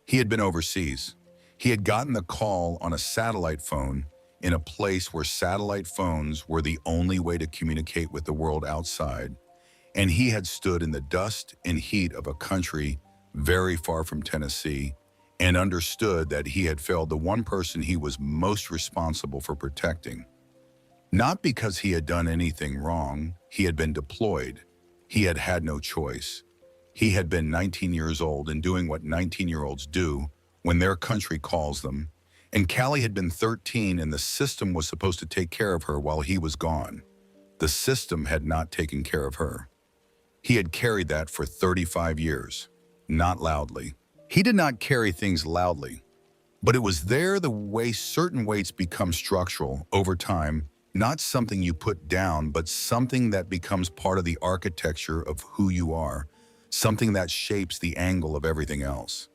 He had been overseas. He had gotten the call on a satellite phone in a place where satellite phones were the only way to communicate with the world outside, and he had stood in the dust and heat of a country very far from Tennessee and understood that he had failed the one person he was most responsible for protecting. Not because he had done anything wrong, he had been deployed. He had had no choice. He had been 19 years old and doing what 19-year-olds do when their country calls them, and Callie had been 13 and the system was supposed to take care of her while he was gone. The system had not taken care of her. He had carried that for 35 years, not loudly. He did not carry things loudly, but it was there the way certain weights become structural over time, not something you put down, but something that becomes part of the architecture of who you are, something that shapes the angle of everything else.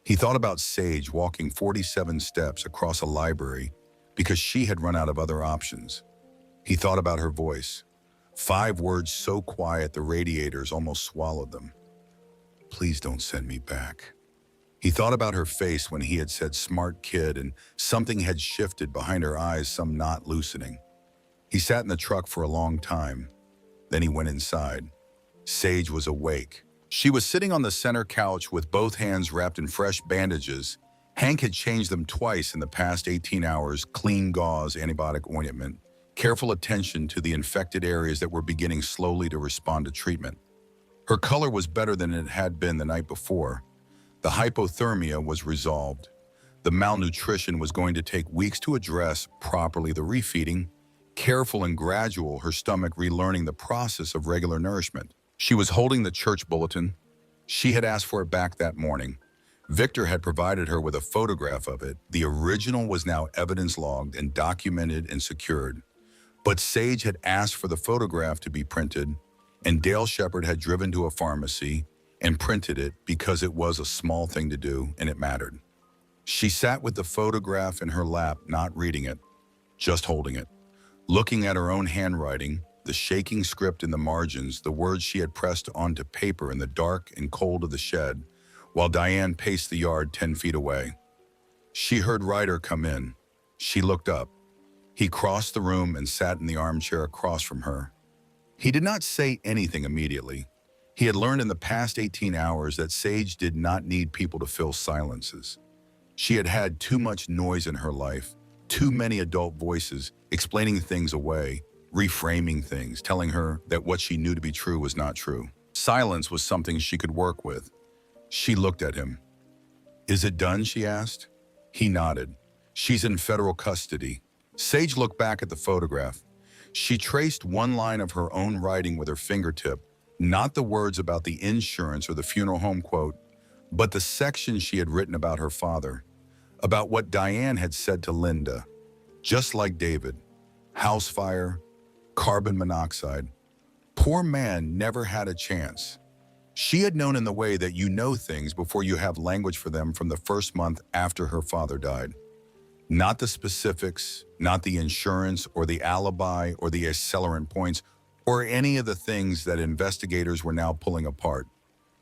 He thought about Sage walking 47 steps across a library because she had run out of other options. He thought about her voice, 5 words so quiet the radiators almost swallowed them. Please don't send me back. He thought about her face when he had said smart kid, and something had shifted behind her eyes, some knot loosening. He sat in the truck for a long time. Then he went inside. Sage was awake. She was sitting on the center couch with both hands wrapped in fresh bandages. Hank had changed them twice in the past 18 hours, clean gauze, antibiotic ointment, careful attention to the infected areas that were beginning slowly to respond to treatment. Her color was better than it had been the night before. The hypothermia was resolved. The malnutrition was going to take weeks to address properly. The refeeding, careful and gradual, her stomach relearning the process of regular nourishment. She was holding the church bulletin. She had asked for it back that morning. Victor had provided her with a photograph of it. The original was now evidence logged and documented and secured. But Sage had asked for the photograph to be printed, and Dale Shepard had driven to a pharmacy and printed it because it was a small thing to do and it mattered. She sat with the photograph in her lap, not reading it, just holding it, looking at her own handwriting, the shaking script in the margins, the words she had pressed onto paper in the dark and cold of the shed, while Diane paced the yard 10 feet away. She heard Ryder come in. She looked up. He crossed the room and sat in the armchair across from her. He did not say anything immediately. He had learned in the past 18 hours that Sage did not need people to fill silences. She had had too much noise in her life, too many adult voices explaining things away, reframing things, telling her that what she knew to be true was not true. Silence was something she could work with. She looked at him. "Is it done?" she asked. He nodded. "She's in federal custody." Sage looked back at the photograph. She traced one line of her own writing with her fingertip, not the words about the insurance or the funeral home quote, but the section she had written about her father, about what Diane had said to Linda. Just like David, house fire, carbon monoxide. Poor man never had a chance. She had known in the way that you know things before you have language for them from the first month after her father died. Not the specifics, not the insurance or the alibi or the accelerant points or any of the things that investigators were now pulling apart.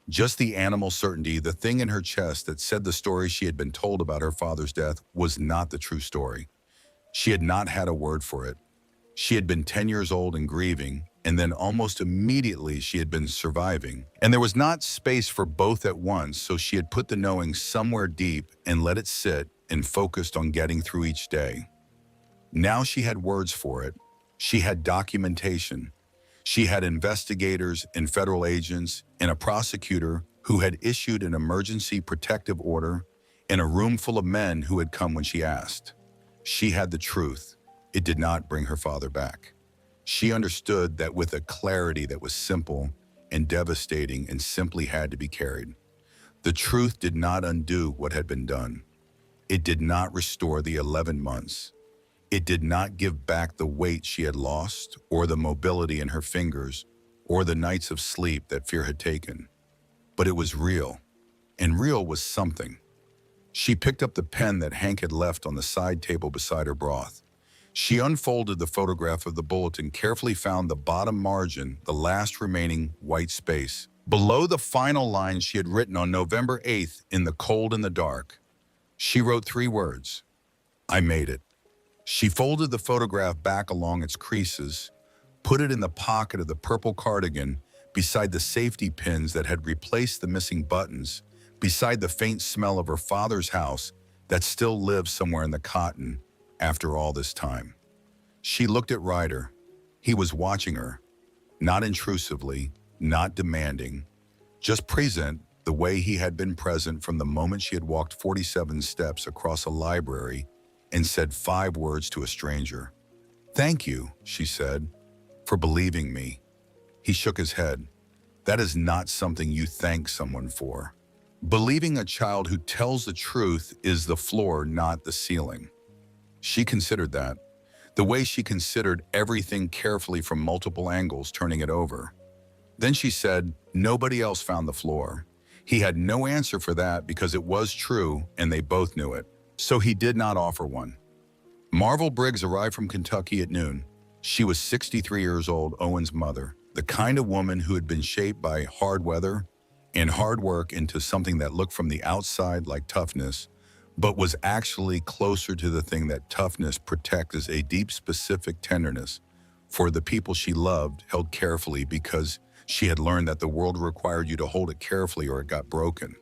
Just the animal certainty, the thing in her chest that said the story she had been told about her father's death was not the true story. She had not had a word for it. She had been 10 years old and grieving, and then almost immediately she had been surviving. And there was not space for both at once, so she had put the knowing somewhere deep and let it sit and focused on getting through each day. Now she had words for it. She had documentation. She had investigators and federal agents and a prosecutor who had issued an emergency protective order and a room full of men who had come when she asked. She had the truth. It did not bring her father back. She understood that with a clarity that was simple and devastating and simply had to be carried. The truth did not undo what had been done. It did not restore the 11 months. It did not give back the weight she had lost or the mobility in her fingers or the nights of sleep that fear had taken. But it was real, and real was something. She picked up the pen that Hank had left on the side table beside her broth. She unfolded the photograph of the bulletin, carefully found the bottom margin, the last remaining white space. Below the final line she had written on November 8th in the cold and the dark, she wrote 3 words: "I made it." She folded the photograph back along its creases, put it in the pocket of the purple cardigan beside the safety pins that had replaced the missing buttons, beside the faint smell of her father's house that still lived somewhere in the cotton after all this time. She looked at Ryder. He was watching her, not intrusively, not demanding, just present the way he had been present from the moment she had walked 47 steps across a library and said 5 words to a stranger. "Thank you," she said, "for believing me." He shook his head. "That is not something you thank someone for. Believing a child who tells the truth is the floor, not the ceiling." She considered that, the way she considered everything carefully from multiple angles, turning it over. Then she said, "Nobody else found the floor." He had no answer for that because it was true and they both knew it. So he did not offer one. Marvel Briggs arrived from Kentucky at noon. She was 63 years old, Owen's mother, the kind of woman who had been shaped by hard weather and hard work into something that looked from the outside like toughness, but was actually closer to the thing that toughness protects as a deep, specific tenderness for the people she loved, held carefully because she had learned that the world required you to hold it carefully or it got broken.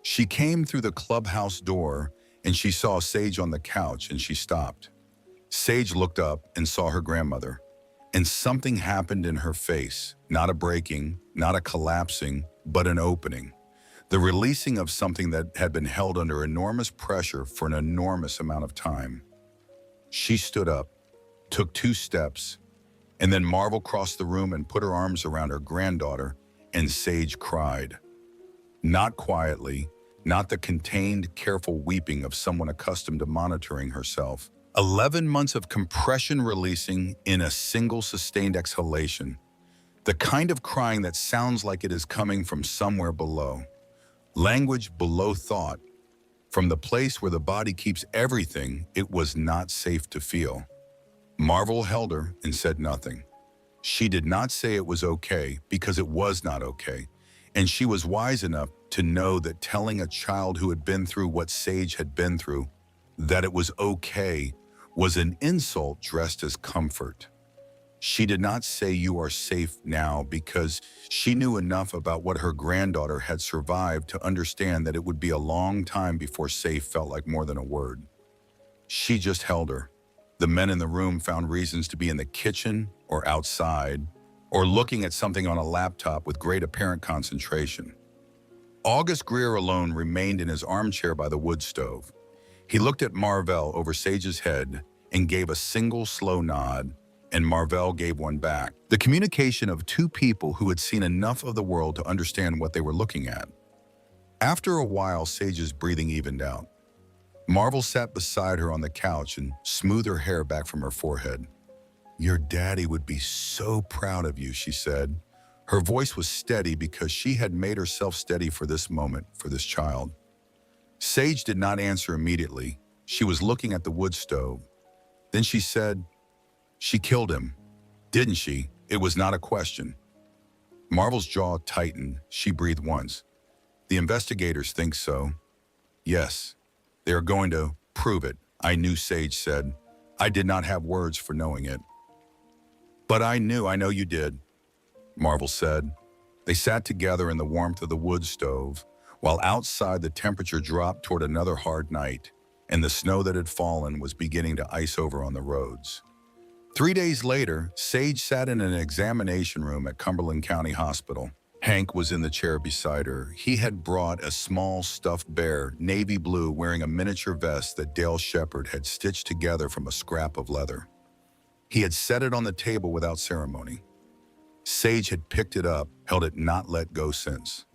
She came through the clubhouse door and she saw Sage on the couch and she stopped. Sage looked up and saw her grandmother, and something happened in her face, not a breaking, not a collapsing, but an opening. The releasing of something that had been held under enormous pressure for an enormous amount of time. She stood up, took 2 steps, and then Marvel crossed the room and put her arms around her granddaughter, and Sage cried. Not quietly, not the contained, careful weeping of someone accustomed to monitoring herself. 11 months of compression releasing in a single sustained exhalation. The kind of crying that sounds like it is coming from somewhere below. Language below thought. From the place where the body keeps everything it was not safe to feel. Marvel held her and said nothing. She did not say it was okay because it was not okay. And she was wise enough to know that telling a child who had been through what Sage had been through, that it was okay, was an insult dressed as comfort. She did not say you are safe now because she knew enough about what her granddaughter had survived to understand that it would be a long time before safe felt like more than a word. She just held her. The men in the room found reasons to be in the kitchen or outside or looking at something on a laptop with great apparent concentration. August Greer alone remained in his armchair by the wood stove. He looked at Marvell over Sage's head and gave a single slow nod, and Marvell gave one back. The communication of 2 people who had seen enough of the world to understand what they were looking at. After a while, Sage's breathing evened out. Marvel sat beside her on the couch and smoothed her hair back from her forehead. "Your daddy would be so proud of you," she said. Her voice was steady because she had made herself steady for this moment, for this child. Sage did not answer immediately. She was looking at the wood stove. Then she said, "She killed him, didn't she?" It was not a question. Marvel's jaw tightened. She breathed once. "The investigators think so." "Yes, they are going to prove it," I knew, Sage said. "I did not have words for knowing it." "But I know you did," Marvel said. They sat together in the warmth of the wood stove, while outside the temperature dropped toward another hard night, and the snow that had fallen was beginning to ice over on the roads. 3 days later, Sage sat in an examination room at Cumberland County Hospital. Hank was in the chair beside her. He had brought a small stuffed bear, navy blue, wearing a miniature vest that Dale Shepard had stitched together from a scrap of leather. He had set it on the table without ceremony. Sage had picked it up, held it not let go since.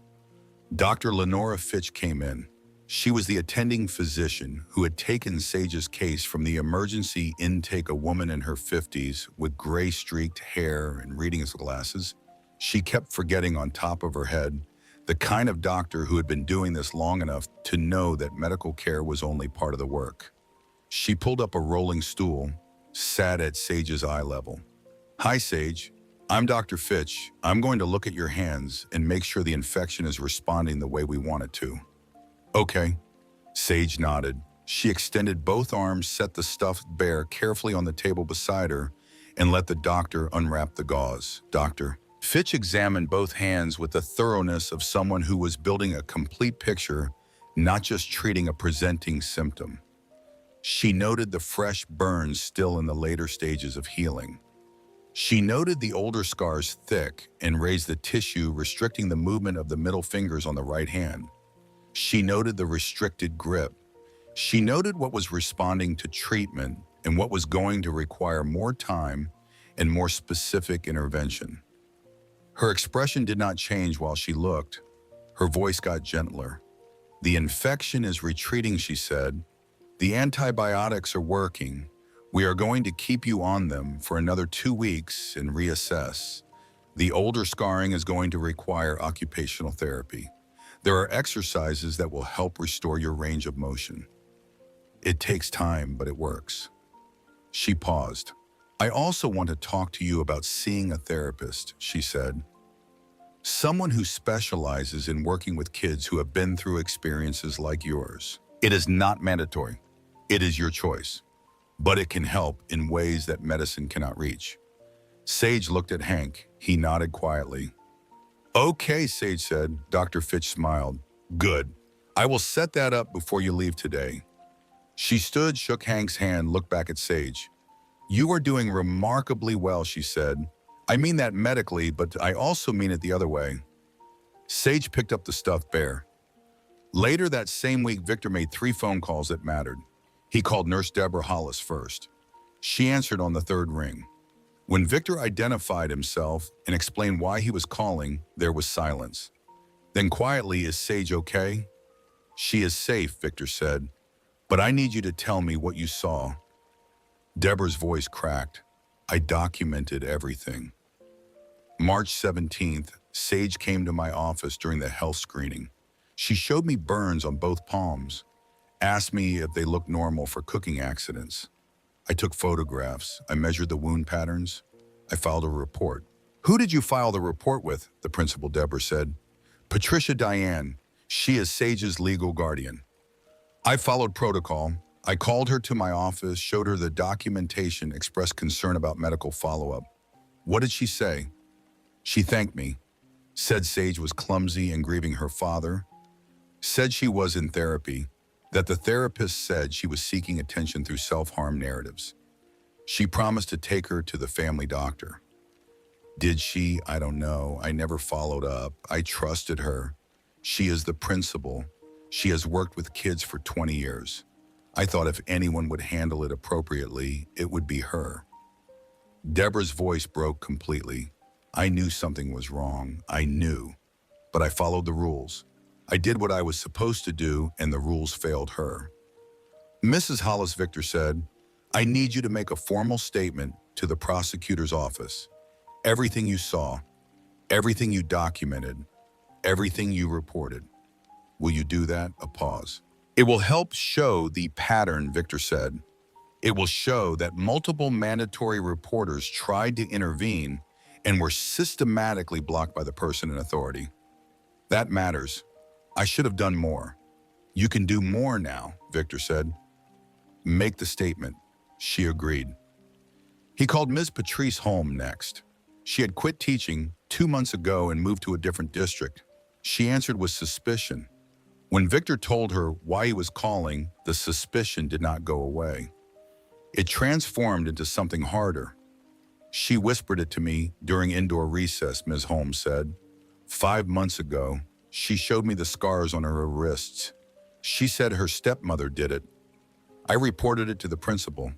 Dr. Lenora Fitch came in. She was the attending physician who had taken Sage's case from the emergency intake, a woman in her 50s with gray-streaked hair and reading glasses. She kept forgetting on top of her head, the kind of doctor who had been doing this long enough to know that medical care was only part of the work. She pulled up a rolling stool, sat at Sage's eye level. "Hi, Sage. I'm Dr. Fitch. I'm going to look at your hands and make sure the infection is responding the way we want it to." "Okay." Sage nodded. She extended both arms, set the stuffed bear carefully on the table beside her, and let the doctor unwrap the gauze. "Doctor." Fitch examined both hands with the thoroughness of someone who was building a complete picture, not just treating a presenting symptom. She noted the fresh burns still in the later stages of healing. She noted the older scars thick and raised the tissue restricting the movement of the middle fingers on the right hand. She noted the restricted grip. She noted what was responding to treatment and what was going to require more time and more specific intervention. Her expression did not change while she looked. Her voice got gentler. "The infection is retreating," she said. "The antibiotics are working. We are going to keep you on them for another 2 weeks and reassess. The older scarring is going to require occupational therapy. There are exercises that will help restore your range of motion. It takes time, but it works." She paused. "I also want to talk to you about seeing a therapist," she said. Someone who specializes in working with kids who have been through experiences like yours. It is not mandatory. It is your choice. But it can help in ways that medicine cannot reach. Sage looked at Hank. He nodded quietly. Okay, Sage said. Dr. Fitch smiled. Good. I will set that up before you leave today. She stood, shook Hank's hand, looked back at Sage. You are doing remarkably well, she said. I mean that medically, but I also mean it the other way. Sage picked up the stuffed bear. Later that same week, Victor made 3 phone calls that mattered. He called Nurse Deborah Hollis first. She answered on the 3rd ring. When Victor identified himself and explained why he was calling, there was silence. Then quietly, is Sage okay? She is safe, Victor said. But I need you to tell me what you saw. Deborah's voice cracked. I documented everything. March 17th, Sage came to my office during the health screening. She showed me burns on both palms, asked me if they looked normal for cooking accidents. I took photographs. I measured the wound patterns. I filed a report. Who did you file the report with? The principal, Deborah said. Patricia Diane. She is Sage's legal guardian. I followed protocol. I called her to my office, showed her the documentation, expressed concern about medical follow-up. What did she say? She thanked me, said Sage was clumsy and grieving her father, said she was in therapy, that the therapist said she was seeking attention through self-harm narratives. She promised to take her to the family doctor. Did she? I don't know. I never followed up. I trusted her. She is the principal. She has worked with kids for 20 years. I thought if anyone would handle it appropriately, it would be her. Deborah's voice broke completely. I knew something was wrong. I knew. But I followed the rules. I did what I was supposed to do, and the rules failed her. Mrs. Hollis, Victor said, I need you to make a formal statement to the prosecutor's office. Everything you saw, everything you documented, everything you reported. Will you do that? A pause. It will help show the pattern, Victor said. It will show that multiple mandatory reporters tried to intervene and were systematically blocked by the person in authority. That matters. I should have done more. You can do more now, Victor said. Make the statement. She agreed. He called Ms. Patrice home next. She had quit teaching 2 months ago and moved to a different district. She answered with suspicion. When Victor told her why he was calling, the suspicion did not go away. It transformed into something harder. She whispered it to me during indoor recess, Ms. Holmes said. 5 months ago, she showed me the scars on her wrists. She said her stepmother did it. I reported it to the principal.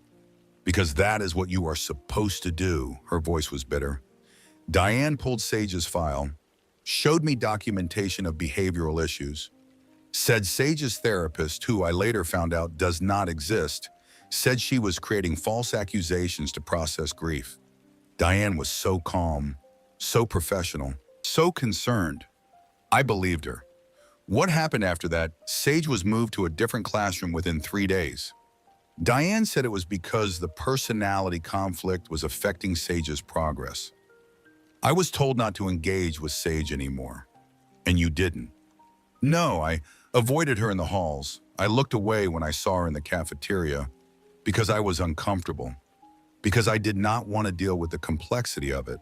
Because that is what you are supposed to do, her voice was bitter. Diane pulled Sage's file, showed me documentation of behavioral issues, said Sage's therapist, who I later found out does not exist, said she was creating false accusations to process grief. Diane was so calm, so professional, so concerned. I believed her. What happened after that? Sage was moved to a different classroom within 3 days. Diane said it was because the personality conflict was affecting Sage's progress. I was told not to engage with Sage anymore. And you didn't. No, I avoided her in the halls. I looked away when I saw her in the cafeteria because I was uncomfortable, because I did not want to deal with the complexity of it.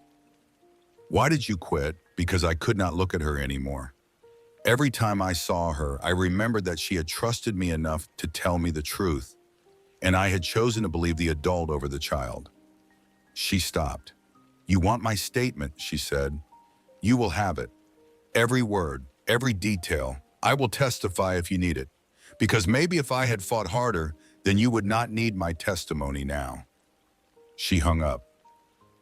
Why did you quit? Because I could not look at her anymore. Every time I saw her, I remembered that she had trusted me enough to tell me the truth, and I had chosen to believe the adult over the child. She stopped. You want my statement, she said. You will have it. Every word, every detail. I will testify if you need it. Because maybe if I had fought harder, then you would not need my testimony now. She hung up.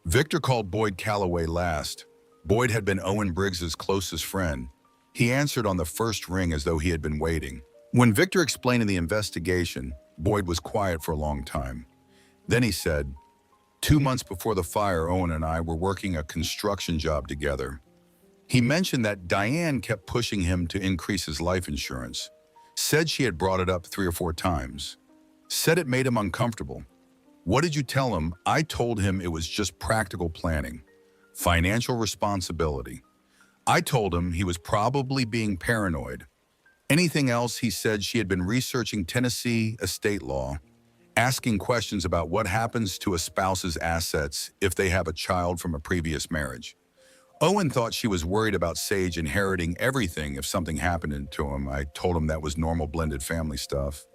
Victor called Boyd Calloway last. Boyd had been Owen Briggs's closest friend. He answered on the first ring as though he had been waiting. When Victor explained the investigation, Boyd was quiet for a long time. Then he said, 2 months before the fire, Owen and I were working a construction job together. He mentioned that Diane kept pushing him to increase his life insurance, said she had brought it up 3 or 4 times, said it made him uncomfortable. What did you tell him? I told him it was just practical planning, financial responsibility. I told him he was probably being paranoid. Anything else, he said she had been researching Tennessee estate law, asking questions about what happens to a spouse's assets if they have a child from a previous marriage. Owen thought she was worried about Sage inheriting everything if something happened to him. I told him that was normal blended family stuff.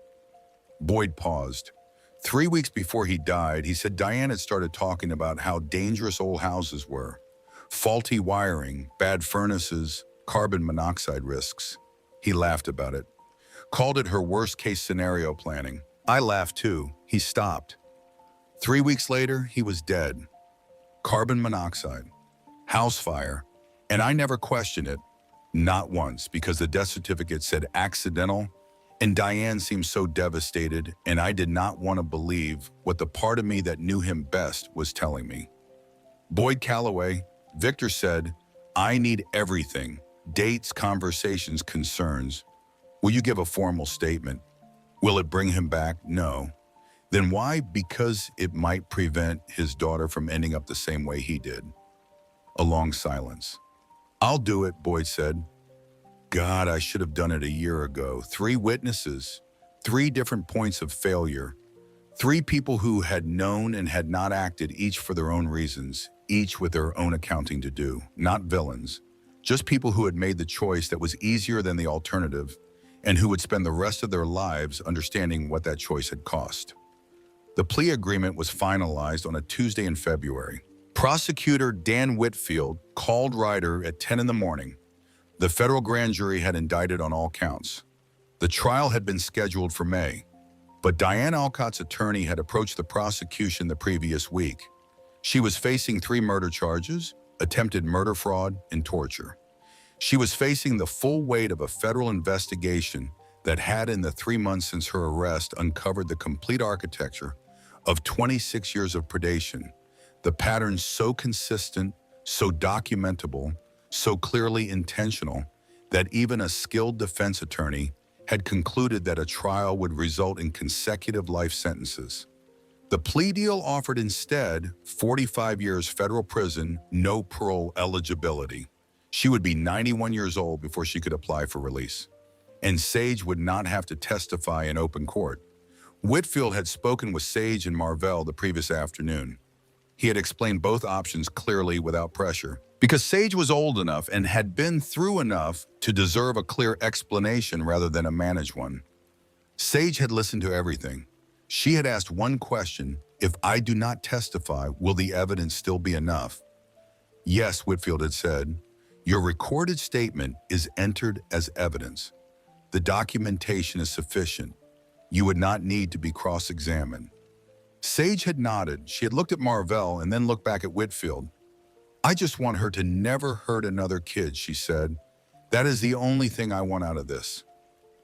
Boyd paused. 3 weeks before he died, he said Diane had started talking about how dangerous old houses were. Faulty wiring, bad furnaces, carbon monoxide risks. He laughed about it, called it her worst-case scenario planning. I laughed too. He stopped. 3 weeks later, he was dead. Carbon monoxide, house fire, and I never questioned it, not once, because the death certificate said accidental, and Diane seemed so devastated, and I did not want to believe what the part of me that knew him best was telling me. Boyd Calloway, Victor said, I need everything, dates, conversations, concerns. Will you give a formal statement? Will it bring him back? No. Then why? Because it might prevent his daughter from ending up the same way he did. A long silence. I'll do it, Boyd said. God, I should have done it a year ago. 3 witnesses, 3 different points of failure, 3 people who had known and had not acted, each for their own reasons, each with their own accounting to do, not villains, just people who had made the choice that was easier than the alternative and who would spend the rest of their lives understanding what that choice had cost. The plea agreement was finalized on a Tuesday in February. Prosecutor Dan Whitfield called Ryder at 10 in the morning. The federal grand jury had indicted on all counts. The trial had been scheduled for May, but Diane Alcott's attorney had approached the prosecution the previous week. She was facing 3 murder charges, attempted murder, fraud, and torture. She was facing the full weight of a federal investigation that had, in the 3 months since her arrest, uncovered the complete architecture of 26 years of predation, the patterns so consistent, so documentable, so clearly intentional, that even a skilled defense attorney had concluded that a trial would result in consecutive life sentences. The plea deal offered instead 45 years federal prison, no parole eligibility. She would be 91 years old before she could apply for release. And Sage would not have to testify in open court. Whitfield had spoken with Sage and Marvell the previous afternoon. He had explained both options clearly without pressure, because Sage was old enough and had been through enough to deserve a clear explanation rather than a managed one. Sage had listened to everything. She had asked one question: if I do not testify, will the evidence still be enough? Yes, Whitfield had said, your recorded statement is entered as evidence. The documentation is sufficient. You would not need to be cross-examined. Sage had nodded. She had looked at Marvell and then looked back at Whitfield. I just want her to never hurt another kid, she said. That is the only thing I want out of this.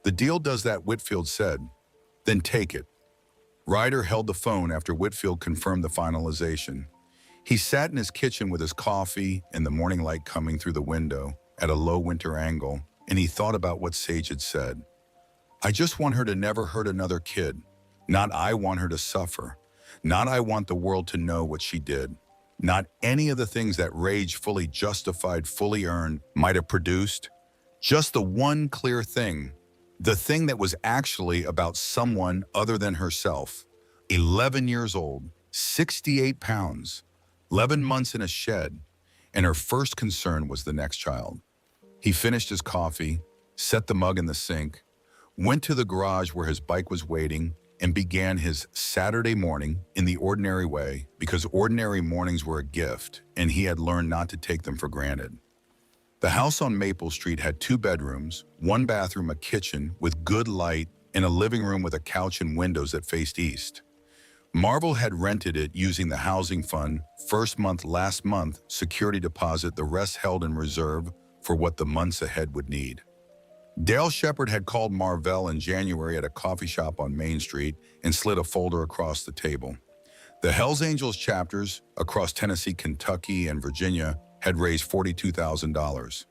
The deal does that, Whitfield said. Then take it. Ryder held the phone after Whitfield confirmed the finalization. He sat in his kitchen with his coffee and the morning light coming through the window at a low winter angle, and he thought about what Sage had said. I just want her to never hurt another kid. Not I want her to suffer. Not I want the world to know what she did. Not any of the things that rage fully justified, fully earned might have produced. Just the one clear thing. The thing that was actually about someone other than herself. 11 years old, 68 pounds, 11 months in a shed, and her first concern was the next child. He finished his coffee, set the mug in the sink, went to the garage where his bike was waiting, and began his Saturday morning in the ordinary way, because ordinary mornings were a gift, and he had learned not to take them for granted. The house on Maple Street had 2 bedrooms, 1 bathroom, a kitchen with good light, and a living room with a couch and windows that faced east. Marvel had rented it using the housing fund, first month last month, security deposit, the rest held in reserve for what the months ahead would need. Dale Shepard had called Marvell in January at a coffee shop on Main Street and slid a folder across the table. The Hells Angels chapters across Tennessee, Kentucky, and Virginia had raised $42,000,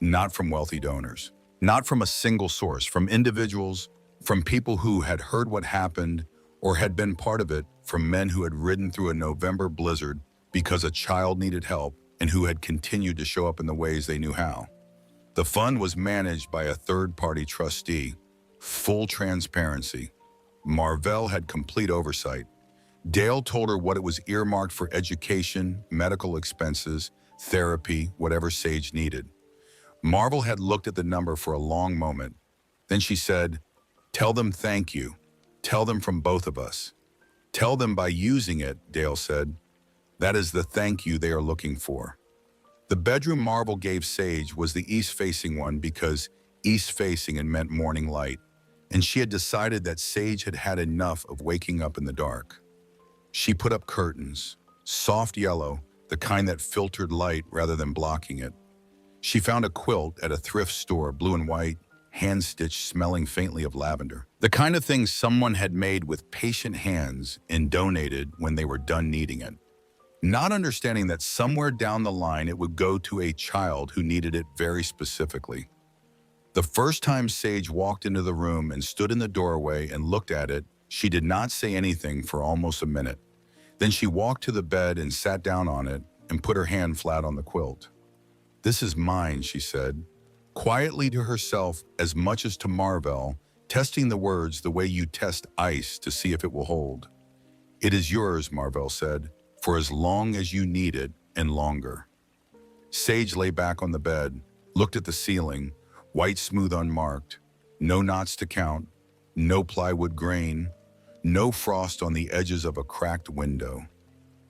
not from wealthy donors, not from a single source, from individuals, from people who had heard what happened or had been part of it, from men who had ridden through a November blizzard because a child needed help and who had continued to show up in the ways they knew how. The fund was managed by a third-party trustee. Full transparency. Marvell had complete oversight. Dale told her what it was earmarked for: education, medical expenses, therapy, whatever Sage needed. Marvel had looked at the number for a long moment. Then she said, "Tell them thank you. Tell them from both of us." "Tell them by using it," Dale said. "That is the thank you they are looking for." The bedroom Marvel gave Sage was the east-facing one because east-facing and meant morning light, and she had decided that Sage had had enough of waking up in the dark. She put up curtains, soft yellow, the kind that filtered light rather than blocking it. She found a quilt at a thrift store, blue and white, hand-stitched, smelling faintly of lavender. The kind of thing someone had made with patient hands and donated when they were done needing it. Not understanding that somewhere down the line it would go to a child who needed it very specifically. The first time Sage walked into the room and stood in the doorway and looked at it, she did not say anything for almost a minute. Then she walked to the bed and sat down on it and put her hand flat on the quilt. "This is mine," she said, quietly to herself as much as to Marvell, testing the words the way you test ice to see if it will hold. "It is yours," Marvell said, "for as long as you need it and longer." Sage lay back on the bed, looked at the ceiling, white smooth unmarked, no knots to count, no plywood grain, no frost on the edges of a cracked window.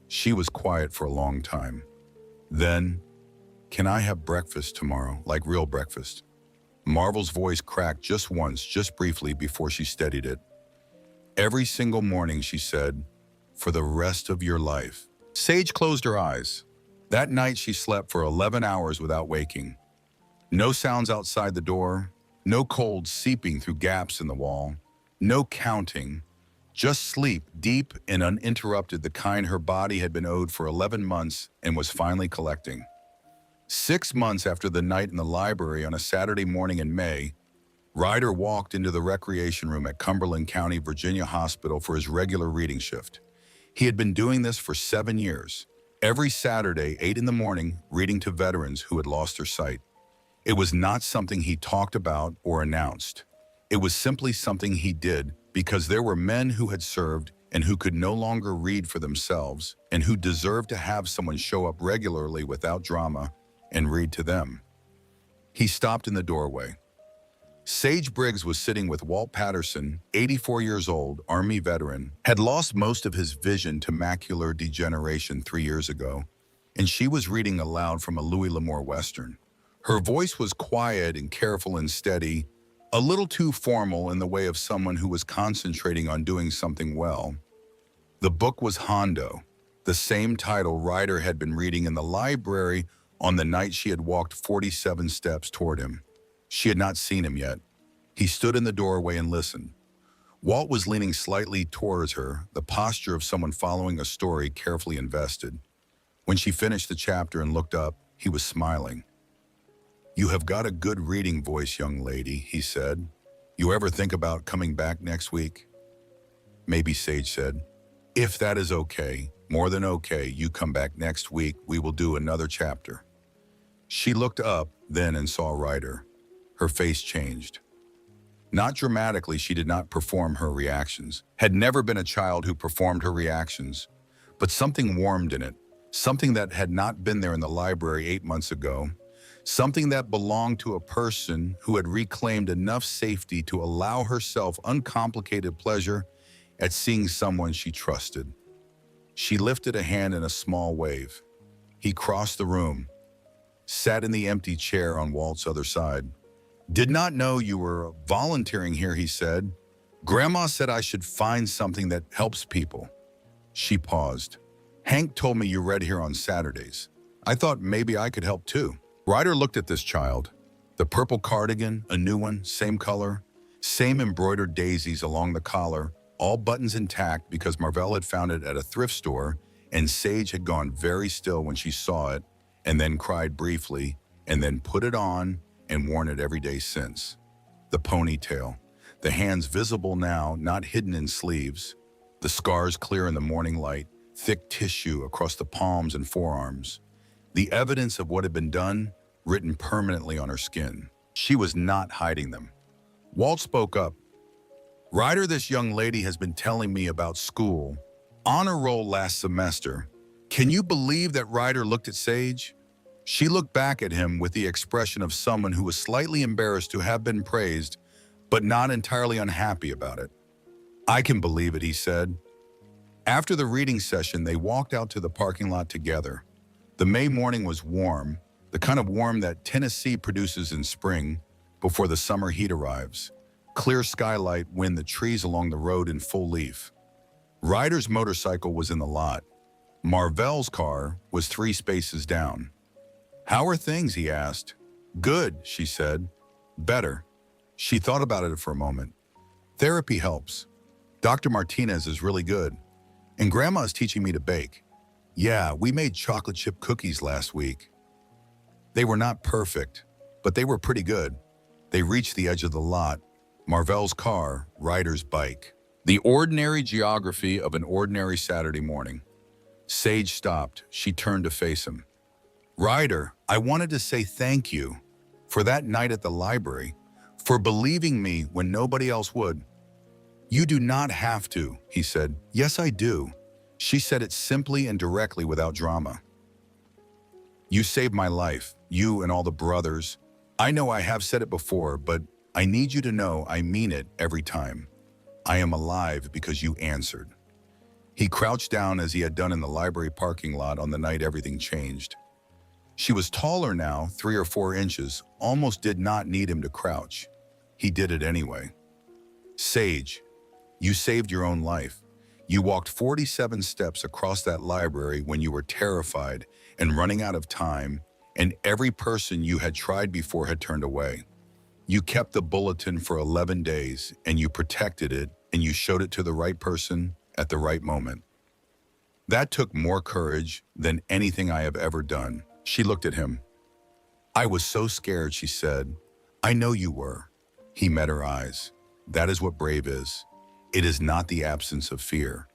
She was quiet for a long time. Then, "Can I have breakfast tomorrow, like real breakfast?" Marvel's voice cracked just once, just briefly, before she steadied it. "Every single morning," she said, "for the rest of your life." Sage closed her eyes. That night she slept for 11 hours without waking. No sounds outside the door, no cold seeping through gaps in the wall, no counting, just sleep, deep and uninterrupted, the kind her body had been owed for 11 months and was finally collecting. 6 months after the night in the library on a Saturday morning in May, Ryder walked into the recreation room at Cumberland County, Virginia Hospital for his regular reading shift. He had been doing this for 7 years, every Saturday, 8 in the morning, reading to veterans who had lost their sight. It was not something he talked about or announced. It was simply something he did because there were men who had served and who could no longer read for themselves and who deserved to have someone show up regularly without drama and read to them. He stopped in the doorway. Sage Briggs was sitting with Walt Patterson, 84 years old, Army veteran, had lost most of his vision to macular degeneration 3 years ago, and she was reading aloud from a Louis L'Amour Western. Her voice was quiet and careful and steady, a little too formal in the way of someone who was concentrating on doing something well. The book was Hondo, the same title Ryder had been reading in the library on the night she had walked 47 steps toward him. She had not seen him yet. He stood in the doorway and listened. Walt was leaning slightly towards her, the posture of someone following a story carefully invested. When she finished the chapter and looked up, he was smiling. "You have got a good reading voice, young lady," he said. "You ever think about coming back next week?" "Maybe," Sage said. "If that is okay, more than okay, you come back next week. We will do another chapter." She looked up then and saw Ryder. Her face changed. Not dramatically, she did not perform her reactions. Had never been a child who performed her reactions. But something warmed in it, something that had not been there in the library 8 months ago. Something that belonged to a person who had reclaimed enough safety to allow herself uncomplicated pleasure at seeing someone she trusted. She lifted a hand in a small wave. He crossed the room, sat in the empty chair on Walt's other side. "Did not know you were volunteering here," he said. "Grandma said I should find something that helps people." She paused. "Hank told me you read here on Saturdays. I thought maybe I could help too." Ryder looked at this child. The purple cardigan, a new one, same color, same embroidered daisies along the collar, all buttons intact because Marvell had found it at a thrift store, and Sage had gone very still when she saw it, and then cried briefly, and then put it on and worn it every day since. The ponytail, the hands visible now, not hidden in sleeves, the scars clear in the morning light, thick tissue across the palms and forearms. The evidence of what had been done, written permanently on her skin. She was not hiding them. Walt spoke up. Ryder, this young lady has been telling me about school. Honor roll last semester. Can you believe that Ryder looked at Sage? She looked back at him with the expression of someone who was slightly embarrassed to have been praised, but not entirely unhappy about it. I can believe it, he said. After the reading session, they walked out to the parking lot together. The May morning was warm, the kind of warm that Tennessee produces in spring before the summer heat arrives. Clear skylight, wind, the trees along the road in full leaf. Ryder's motorcycle was in the lot. Marvell's car was 3 spaces down. How are things, he asked. Good, she said. Better. She thought about it for a moment. Therapy helps. Dr. Martinez is really good. And Grandma is teaching me to bake. Yeah, we made chocolate chip cookies last week. They were not perfect, but they were pretty good. They reached the edge of the lot. Marvell's car, Ryder's bike. The ordinary geography of an ordinary Saturday morning. Sage stopped. She turned to face him. Ryder, I wanted to say thank you for that night at the library, for believing me when nobody else would. You do not have to, he said. Yes, I do. She said it simply and directly without drama. You saved my life, you and all the brothers. I know I have said it before, but I need you to know I mean it every time. I am alive because you answered. He crouched down as he had done in the library parking lot on the night everything changed. She was taller now, 3 or 4 inches, almost did not need him to crouch. He did it anyway. Sage, you saved your own life. You walked 47 steps across that library when you were terrified and running out of time, and every person you had tried before had turned away. You kept the Bulletin for 11 days, and you protected it, and you showed it to the right person at the right moment. That took more courage than anything I have ever done. She looked at him. I was so scared, she said. I know you were. He met her eyes. That is what brave is. It is not the absence of fear.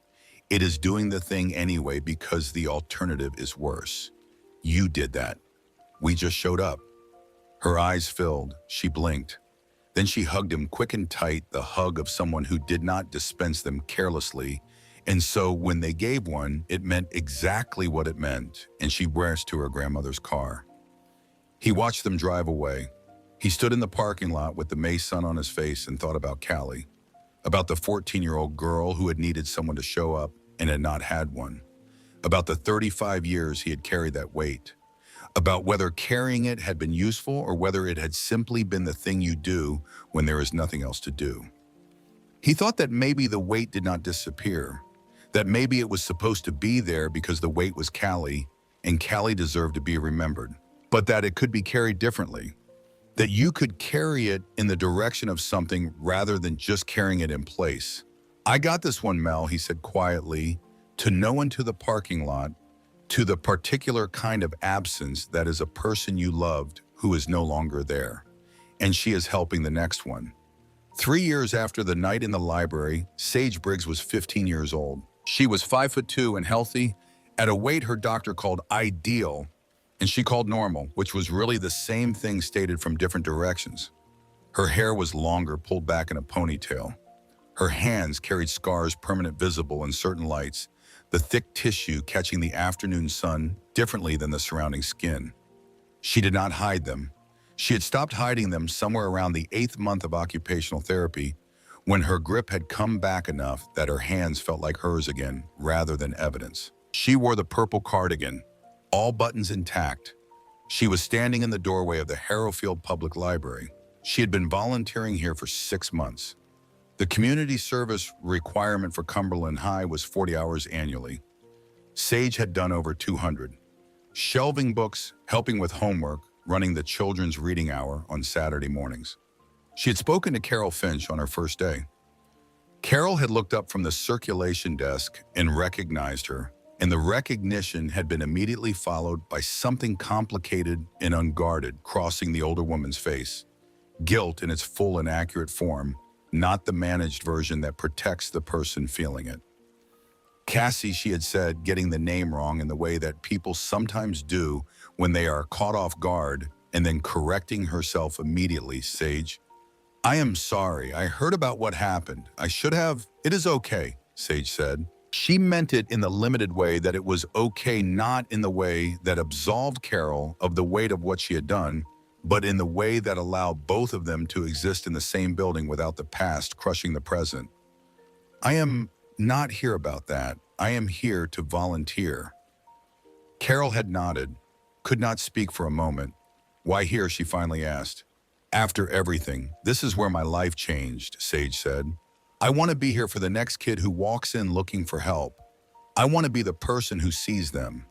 It is doing the thing anyway because the alternative is worse. You did that. We just showed up. Her eyes filled. She blinked. Then she hugged him quick and tight, the hug of someone who did not dispense them carelessly. And so when they gave one, it meant exactly what it meant, and she raced to her grandmother's car. He watched them drive away. He stood in the parking lot with the May sun on his face and thought about Callie, about the 14-year-old girl who had needed someone to show up and had not had one, about the 35 years he had carried that weight, about whether carrying it had been useful or whether it had simply been the thing you do when there is nothing else to do. He thought that maybe the weight did not disappear, that maybe it was supposed to be there because the weight was Callie, and Callie deserved to be remembered, but that it could be carried differently, that you could carry it in the direction of something rather than just carrying it in place. I got this one, Mel, he said quietly, to no one to the parking lot, to the particular kind of absence that is a person you loved who is no longer there, and she is helping the next one. 3 years after the night in the library, Sage Briggs was 15 years old. She was 5'2" and healthy, at a weight her doctor called ideal, and she called normal, which was really the same thing stated from different directions. Her hair was longer, pulled back in a ponytail. Her hands carried scars permanent visible in certain lights, the thick tissue catching the afternoon sun differently than the surrounding skin. She did not hide them. She had stopped hiding them somewhere around the 8th month of occupational therapy, when her grip had come back enough that her hands felt like hers again, rather than evidence. She wore the purple cardigan, all buttons intact. She was standing in the doorway of the Harrowfield Public Library. She had been volunteering here for 6 months. The community service requirement for Cumberland High was 40 hours annually. Sage had done over 200. Shelving books, helping with homework, running the children's reading hour on Saturday mornings. She had spoken to Carol Finch on her first day. Carol had looked up from the circulation desk and recognized her, and the recognition had been immediately followed by something complicated and unguarded crossing the older woman's face. Guilt in its full and accurate form, not the managed version that protects the person feeling it. Cassie, she had said, getting the name wrong in the way that people sometimes do when they are caught off guard and then correcting herself immediately. Sage, I am sorry. I heard about what happened. I should have. It is okay, Sage said. She meant it in the limited way that it was okay, not in the way that absolved Carol of the weight of what she had done, but in the way that allowed both of them to exist in the same building without the past crushing the present. I am not here about that. I am here to volunteer. Carol had nodded, could not speak for a moment. Why here, she finally asked. After everything, this is where my life changed, Sage said. I want to be here for the next kid who walks in looking for help. I want to be the person who sees them.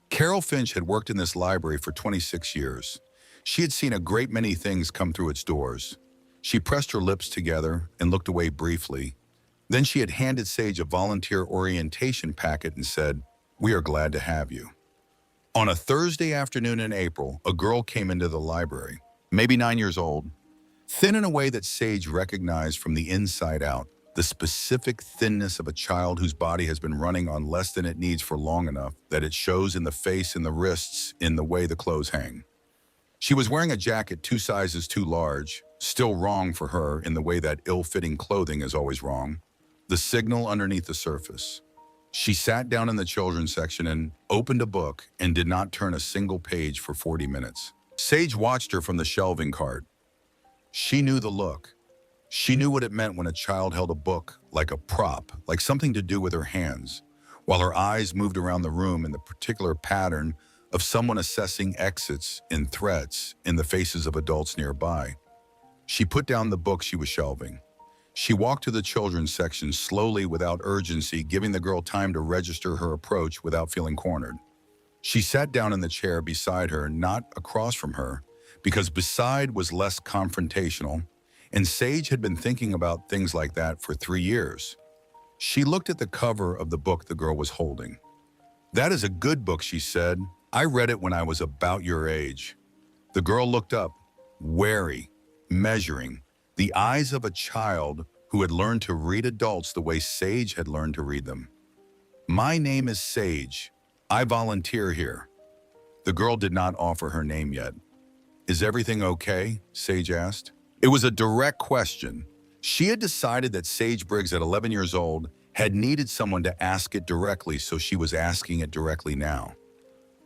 Carol Finch had worked in this library for 26 years. She had seen a great many things come through its doors. She pressed her lips together and looked away briefly. Then she had handed Sage a volunteer orientation packet and said, "We are glad to have you." On a Thursday afternoon in April, a girl came into the library, maybe 9 years old, thin in a way that Sage recognized from the inside out, the specific thinness of a child whose body has been running on less than it needs for long enough that it shows in the face and the wrists in the way the clothes hang. She was wearing a jacket 2 sizes too large, still wrong for her in the way that ill-fitting clothing is always wrong, the signal underneath the surface. She sat down in the children's section and opened a book and did not turn a single page for 40 minutes. Sage watched her from the shelving cart. She knew the look. She knew what it meant when a child held a book like a prop, like something to do with her hands, while her eyes moved around the room in the particular pattern of someone assessing exits and threats in the faces of adults nearby. She put down the book she was shelving. She walked to the children's section slowly without urgency, giving the girl time to register her approach without feeling cornered. She sat down in the chair beside her, not across from her, because beside was less confrontational, and Sage had been thinking about things like that for 3 years. She looked at the cover of the book the girl was holding. "That is a good book," she said. "I read it when I was about your age." The girl looked up, wary, measuring, the eyes of a child who had learned to read adults the way Sage had learned to read them. "My name is Sage. I volunteer here." The girl did not offer her name yet. "Is everything okay?" Sage asked. It was a direct question. She had decided that Sage Briggs, at 11 years old, had needed someone to ask it directly, so she was asking it directly now.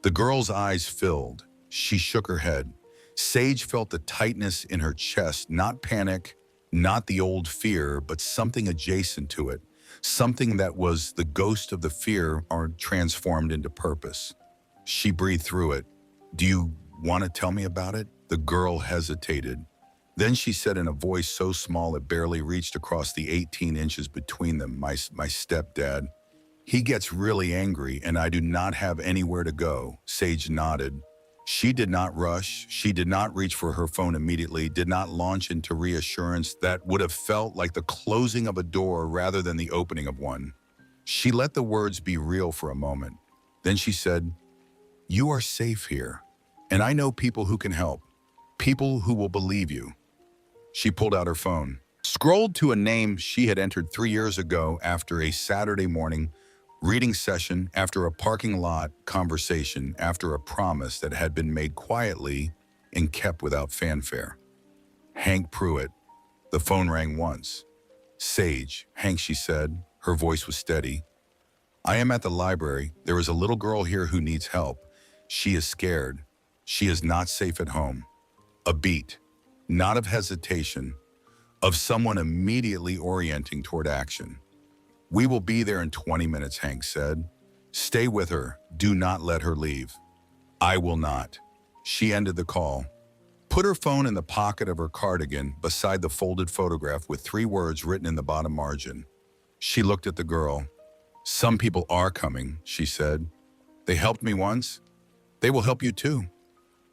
The girl's eyes filled. She shook her head. Sage felt the tightness in her chest, not panic, not the old fear, but something adjacent to it, something that was the ghost of the fear or transformed into purpose. She breathed through it. "Do you want to tell me about it?" The girl hesitated. Then she said in a voice so small it barely reached across the 18 inches between them, My stepdad. He gets really angry and I do not have anywhere to go." Sage nodded. She did not rush. She did not reach for her phone immediately, did not launch into reassurance that would have felt like the closing of a door rather than the opening of one. She let the words be real for a moment. Then she said, "You are safe here, and I know people who can help, people who will believe you." She pulled out her phone, scrolled to a name she had entered 3 years ago after a Saturday morning reading session, after a parking lot conversation, after a promise that had been made quietly and kept without fanfare. Hank Pruitt. The phone rang once. "Sage, Hank," she said. Her voice was steady. "I am at the library. There is a little girl here who needs help. She is scared. She is not safe at home." A beat, not of hesitation, of someone immediately orienting toward action. "We will be there in 20 minutes, Hank said. "Stay with her. Do not let her leave." "I will not." She ended the call, put her phone in the pocket of her cardigan beside the folded photograph with 3 words written in the bottom margin. She looked at the girl. "Some people are coming," she said. "They helped me once. They will help you too."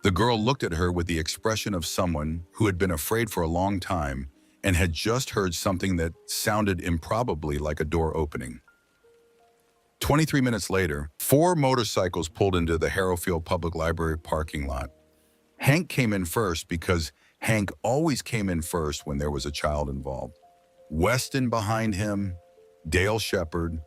The girl looked at her with the expression of someone who had been afraid for a long time and had just heard something that sounded improbably like a door opening. 23 minutes later, 4 motorcycles pulled into the Harrowfield Public Library parking lot. Hank came in first because Hank always came in first when there was a child involved. Weston behind him, Dale Shepard,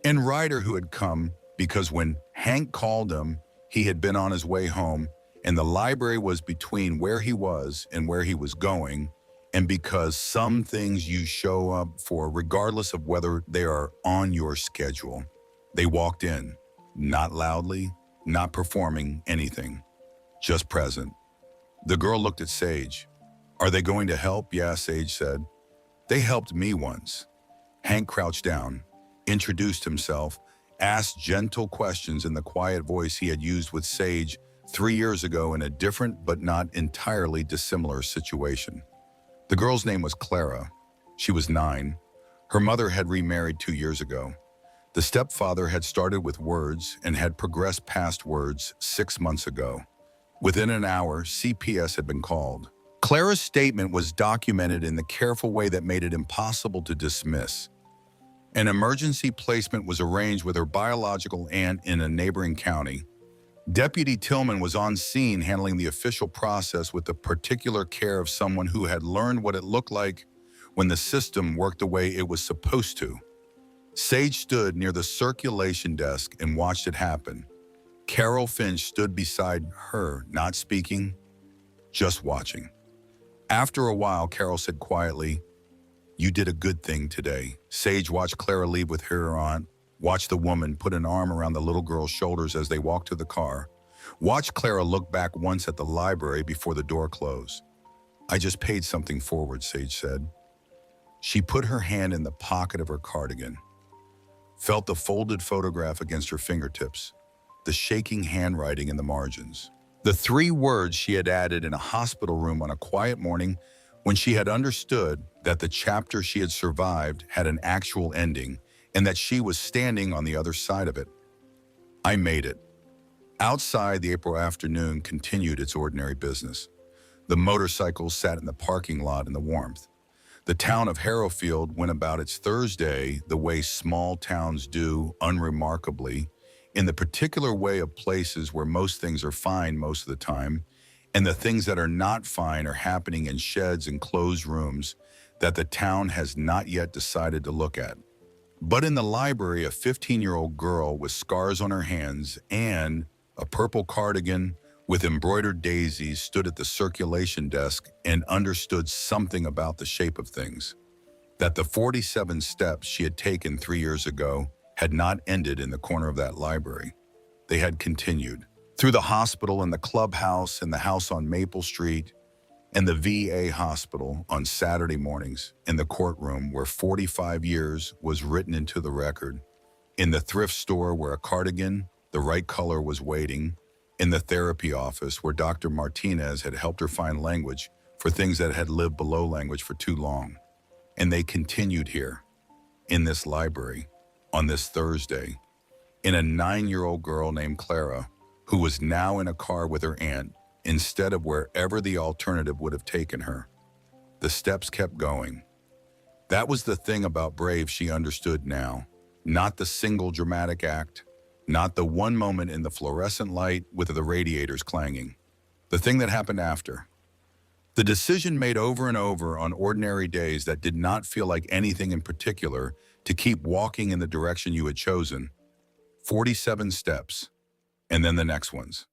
and Ryder, who had come because when Hank called him, He had been on his way home, and the library was between where he was and where he was going, and because some things you show up for regardless of whether they are on your schedule. They walked in, not loudly, not performing anything, just present. The girl looked at Sage. "Are they going to help?" "Yeah," Sage said. "They helped me once." Hank crouched down, introduced himself, asked gentle questions in the quiet voice he had used with Sage 3 years ago in a different but not entirely dissimilar situation. The girl's name was Clara. She was 9. Her mother had remarried 2 years ago. The stepfather had started with words and had progressed past words 6 months ago. Within an hour, CPS had been called. Clara's statement was documented in the careful way that made it impossible to dismiss. An emergency placement was arranged with her biological aunt in a neighboring county. Deputy Tillman was on scene handling the official process with the particular care of someone who had learned what it looked like when the system worked the way it was supposed to. Sage stood near the circulation desk and watched it happen. Carol Finch stood beside her, not speaking, just watching. After a while, Carol said quietly, "You did a good thing today." Sage watched Clara leave with her aunt, watched the woman put an arm around the little girl's shoulders as they walked to the car, watched Clara look back once at the library before the door closed. "I just paid something forward," Sage said. She put her hand in the pocket of her cardigan, felt the folded photograph against her fingertips, the shaking handwriting in the margins. The 3 words she had added in a hospital room on a quiet morning when she had understood that the chapter she had survived had an actual ending and that she was standing on the other side of it. "I made it." Outside, the April afternoon continued its ordinary business. The motorcycles sat in the parking lot in the warmth. The town of Harrowfield went about its Thursday the way small towns do, unremarkably, in the particular way of places where most things are fine most of the time, and the things that are not fine are happening in sheds and closed rooms that the town has not yet decided to look at. But in the library, a 15-year-old girl with scars on her hands and a purple cardigan with embroidered daisies stood at the circulation desk and understood something about the shape of things. That the 47 steps she had taken 3 years ago had not ended in the corner of that library. They had continued through the hospital and the clubhouse and the house on Maple Street and the VA hospital on Saturday mornings, in the courtroom where 45 years was written into the record, in the thrift store where a cardigan, the right color, was waiting, in the therapy office where Dr. Martinez had helped her find language for things that had lived below language for too long. And they continued here, in this library, on this Thursday, in a 9-year-old girl named Clara, who was now in a car with her aunt, instead of wherever the alternative would have taken her. The steps kept going. That was the thing about Brave she understood now. Not the single dramatic act, not the one moment in the fluorescent light with the radiators clanging. The thing that happened after. The decision made over and over on ordinary days that did not feel like anything in particular to keep walking in the direction you had chosen. 47 steps, and then the next ones.